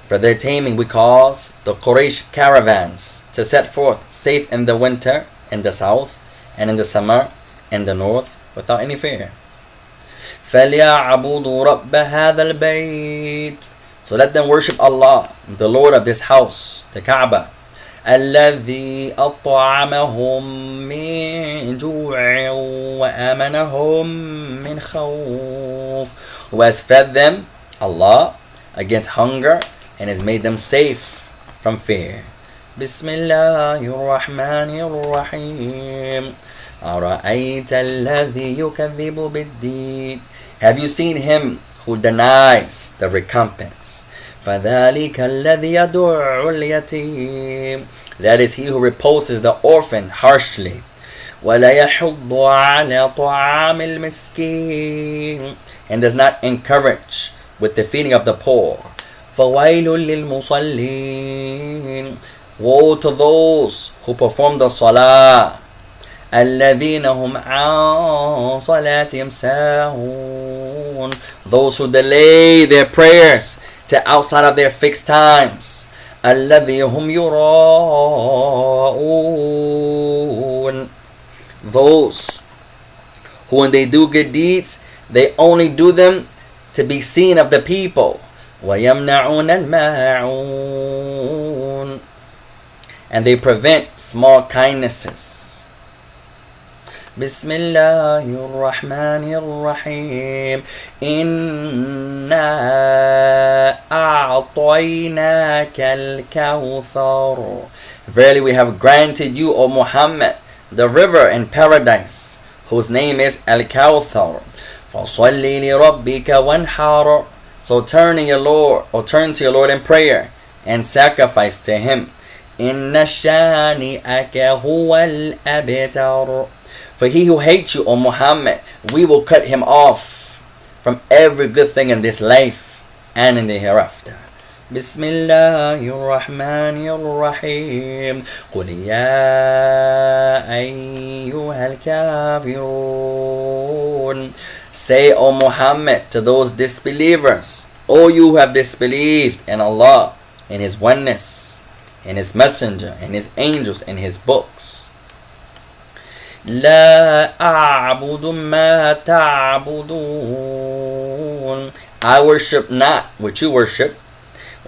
for their taming we cause the Quraysh caravans to set forth safe in the winter, in the south, and in the summer, in the north, without any fear. فَلْيَعْبُدُوا رَبَّ هَذَا الْبَيْتِ. So let them worship Allah, the Lord of this house, the Kaaba. الَّذِي أَطْعَمَهُم مِّن جُوعٍ وَآمَنَهُم مِّنْ خَوْفٍ. Who has fed them, Allah, against hunger, and has made them safe from fear. Bismillahir Rahmanir Rahim. أَرَأَيْتَ الَّذِي يُكَذِّبُ بِالدِّينِ. Have you seen him who denies the recompense? فَذَلِكَ الَّذِي يَدُعُّ الْيَتِيمَ. That is he who repulses the orphan harshly. وَلَا يَحُضُّ عَلَى طَعَامِ الْمِسْكِينِ. And does not encourage with the feeding of the poor. فَوَيْلٌ لِلْمُصَلِّينَ. Woe to those who perform the salah. الَّذِينَ هُمْ عَنْ صَلَاتِهِمْ سَاهُونَ. Those who delay their prayers to outside of their fixed times. الَّذِينَ هُمْ يُرَاءُونَ. Those who when they do good deeds, they only do them to be seen of the people. وَيَمْنَعُونَ الْمَاعُونَ. And they prevent small kindnesses. Bismillahir Rahmanir Rahim. Inna a'tainaka al-kawthar. Verily we have granted you, O Muhammad, the river in paradise, whose name is Al-Kawthar. فَصَلِّ لِرَبِّكَ وَانْحَارَ. So turn to your Lord in prayer and sacrifice to Him. إِنَّ شَانِئَكَ هُوَ الْأَبْتَرُ. For he who hates you, O Muhammad, we will cut him off from every good thing in this life and in the hereafter. Bismillahir Rahmanir Rahim. قُلْ يَا أَيُّهَا الْكَافِرُونَ. Say, O Muhammad, to those disbelievers, O you who have disbelieved in Allah, in His oneness, in His messenger, in His angels, in His books. لا أعبد ما تعبدون. I worship not what you worship.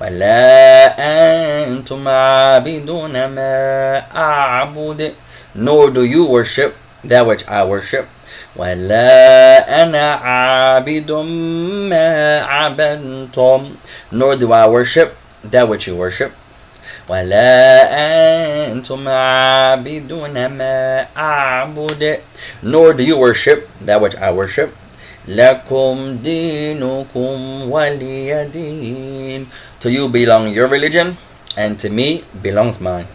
وَلَا أَنْتُمْ عَابِدُونَ مَا أَعْبُدُ. Nor do you worship that which I worship. وَلَا أَنَا عَابِدٌ مَا عَبَدْتُمْ. Nor do I worship that which you worship. وَلَا أَنْتُمْ عَابِدُونَ مَا أَعْبُدُ. Nor do you worship that which I worship. لَكُمْ دِينُكُمْ وَلِيَ دِينِ. To you belong your religion, and to me belongs mine.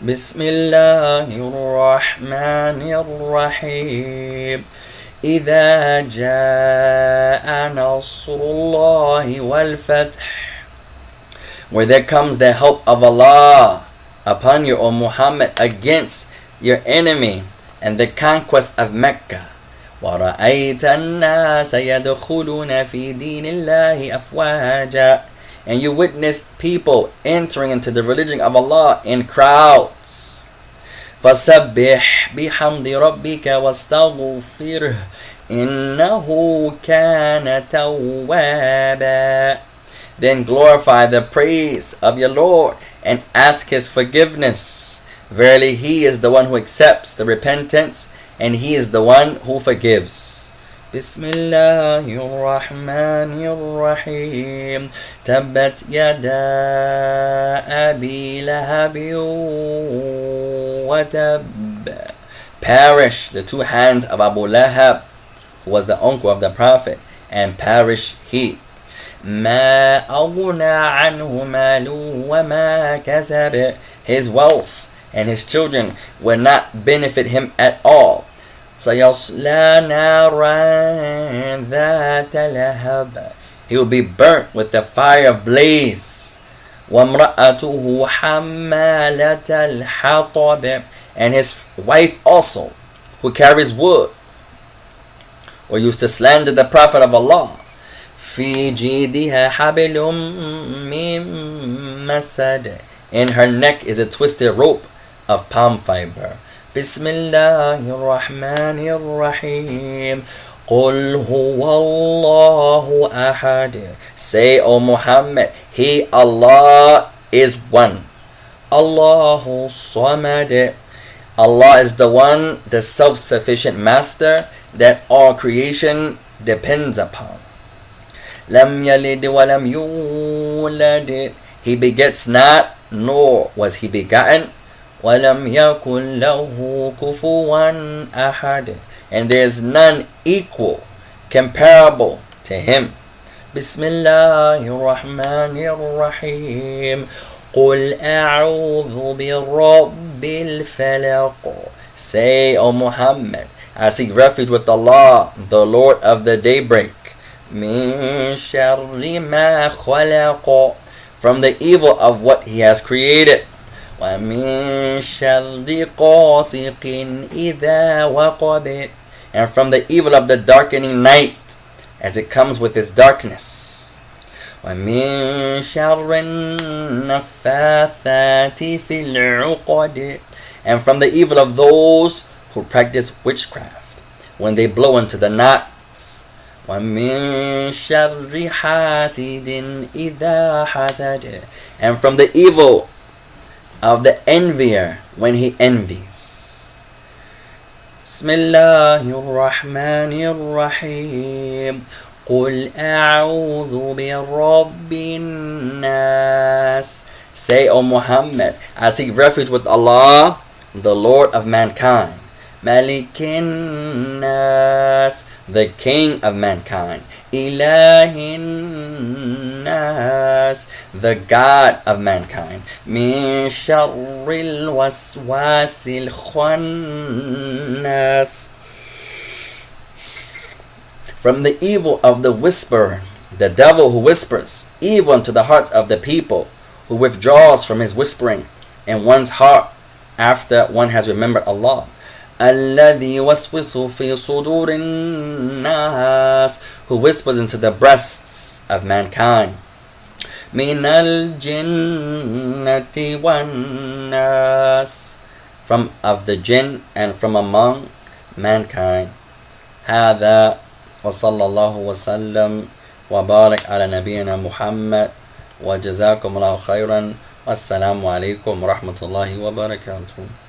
بسم الله الرحمن الرحيم. إذا جاء نصر الله والفتح. Where there comes the help of Allah upon you, O Muhammad, against your enemy, and the conquest of Mecca. وَرَأَيْتَ النَّاسَ يَدْخُلُونَ فِي دِينِ اللَّهِ أَفْوَاجًا. And you witness people entering into the religion of Allah in crowds. فَسَبِّحْ بِحَمْدِ رَبِّكَ وَاسْتَغْفِرْهُ إِنَّهُ كَانَ تَوَّابًا. Then glorify the praise of your Lord and ask His forgiveness. Verily He is the one who accepts the repentance, and He is the one who forgives. Bismillahir Rahmanir Rahim. Tabbat yada Abi Lahabin wa tab. Perish the two hands of Abu Lahab, who was the uncle of the Prophet, and perish he. ما أغنى عنه ماله وما كسب. His wealth and his children will not benefit him at all. سيصلى نارا ذات لهب. He will be burnt with the fire of blaze. وامرأته حمالة الحطب. And his wife also, who carries wood, or used to slander the Prophet of Allah. في جيدها حبل من مسد. In her neck is a twisted rope of palm fiber. بسم الله الرحمن الرحيم. قل هو الله أحد. Say, O Muhammad, He, Allah, is one. Allahu Samad. Allah is the one, the self-sufficient master that all creation depends upon. Lam yalid wa lam yulad. He begets not, nor was he begotten. Wa lam yakun lahu kufuwan ahad. And there is none equal, comparable to him. Bismillahir Rahmanir Rahim. قُلْ أَعُوذُ بِرَبِّ الْفَلَقِ. Say, O Muhammad, I seek refuge with Allah, the Lord of the daybreak. مِن شَرِّ مَا خَلَقَ. From the evil of what He has created. وَمِن شَرِّ قَاسِقٍ إِذَا وَقَبَ. And from the evil of the darkening night, as it comes with its darkness. وَمِن شَرِّ النَّفَّاثَاتِ فِي الْعُقَدِ. And from the evil of those who practice witchcraft, when they blow into the knots. وَمِن شَرِّ حَاسِدٍ إِذَا حَسَدَ. And from the evil of the envier when he envies. Bismillahir Rahmanir Rahim. قُلْ أَعُوذُ بِرَبِّ النَّاسِ. Say, O Muhammad, I seek refuge with Allah, the Lord of mankind. Malikin Nas, the King of mankind. Ilahin Nas, the God of mankind. Min sharril waswasil khannas. From the evil of the whisperer, the devil who whispers evil into the hearts of the people, who withdraws from his whispering in one's heart after one has remembered Allah. الَّذِي يُوَسْوِسُ فِي صُدُورِ النَّاسِ, who whispers into the breasts of mankind. مِنَ الْجِنَّةِ وَالنَّاسِ, from of the jinn and from among mankind. هذا وصلى الله وسلم وبارك على نبينا محمد وجزاكم الله خيرا. والسلام عليكم ورحمة الله وبركاته.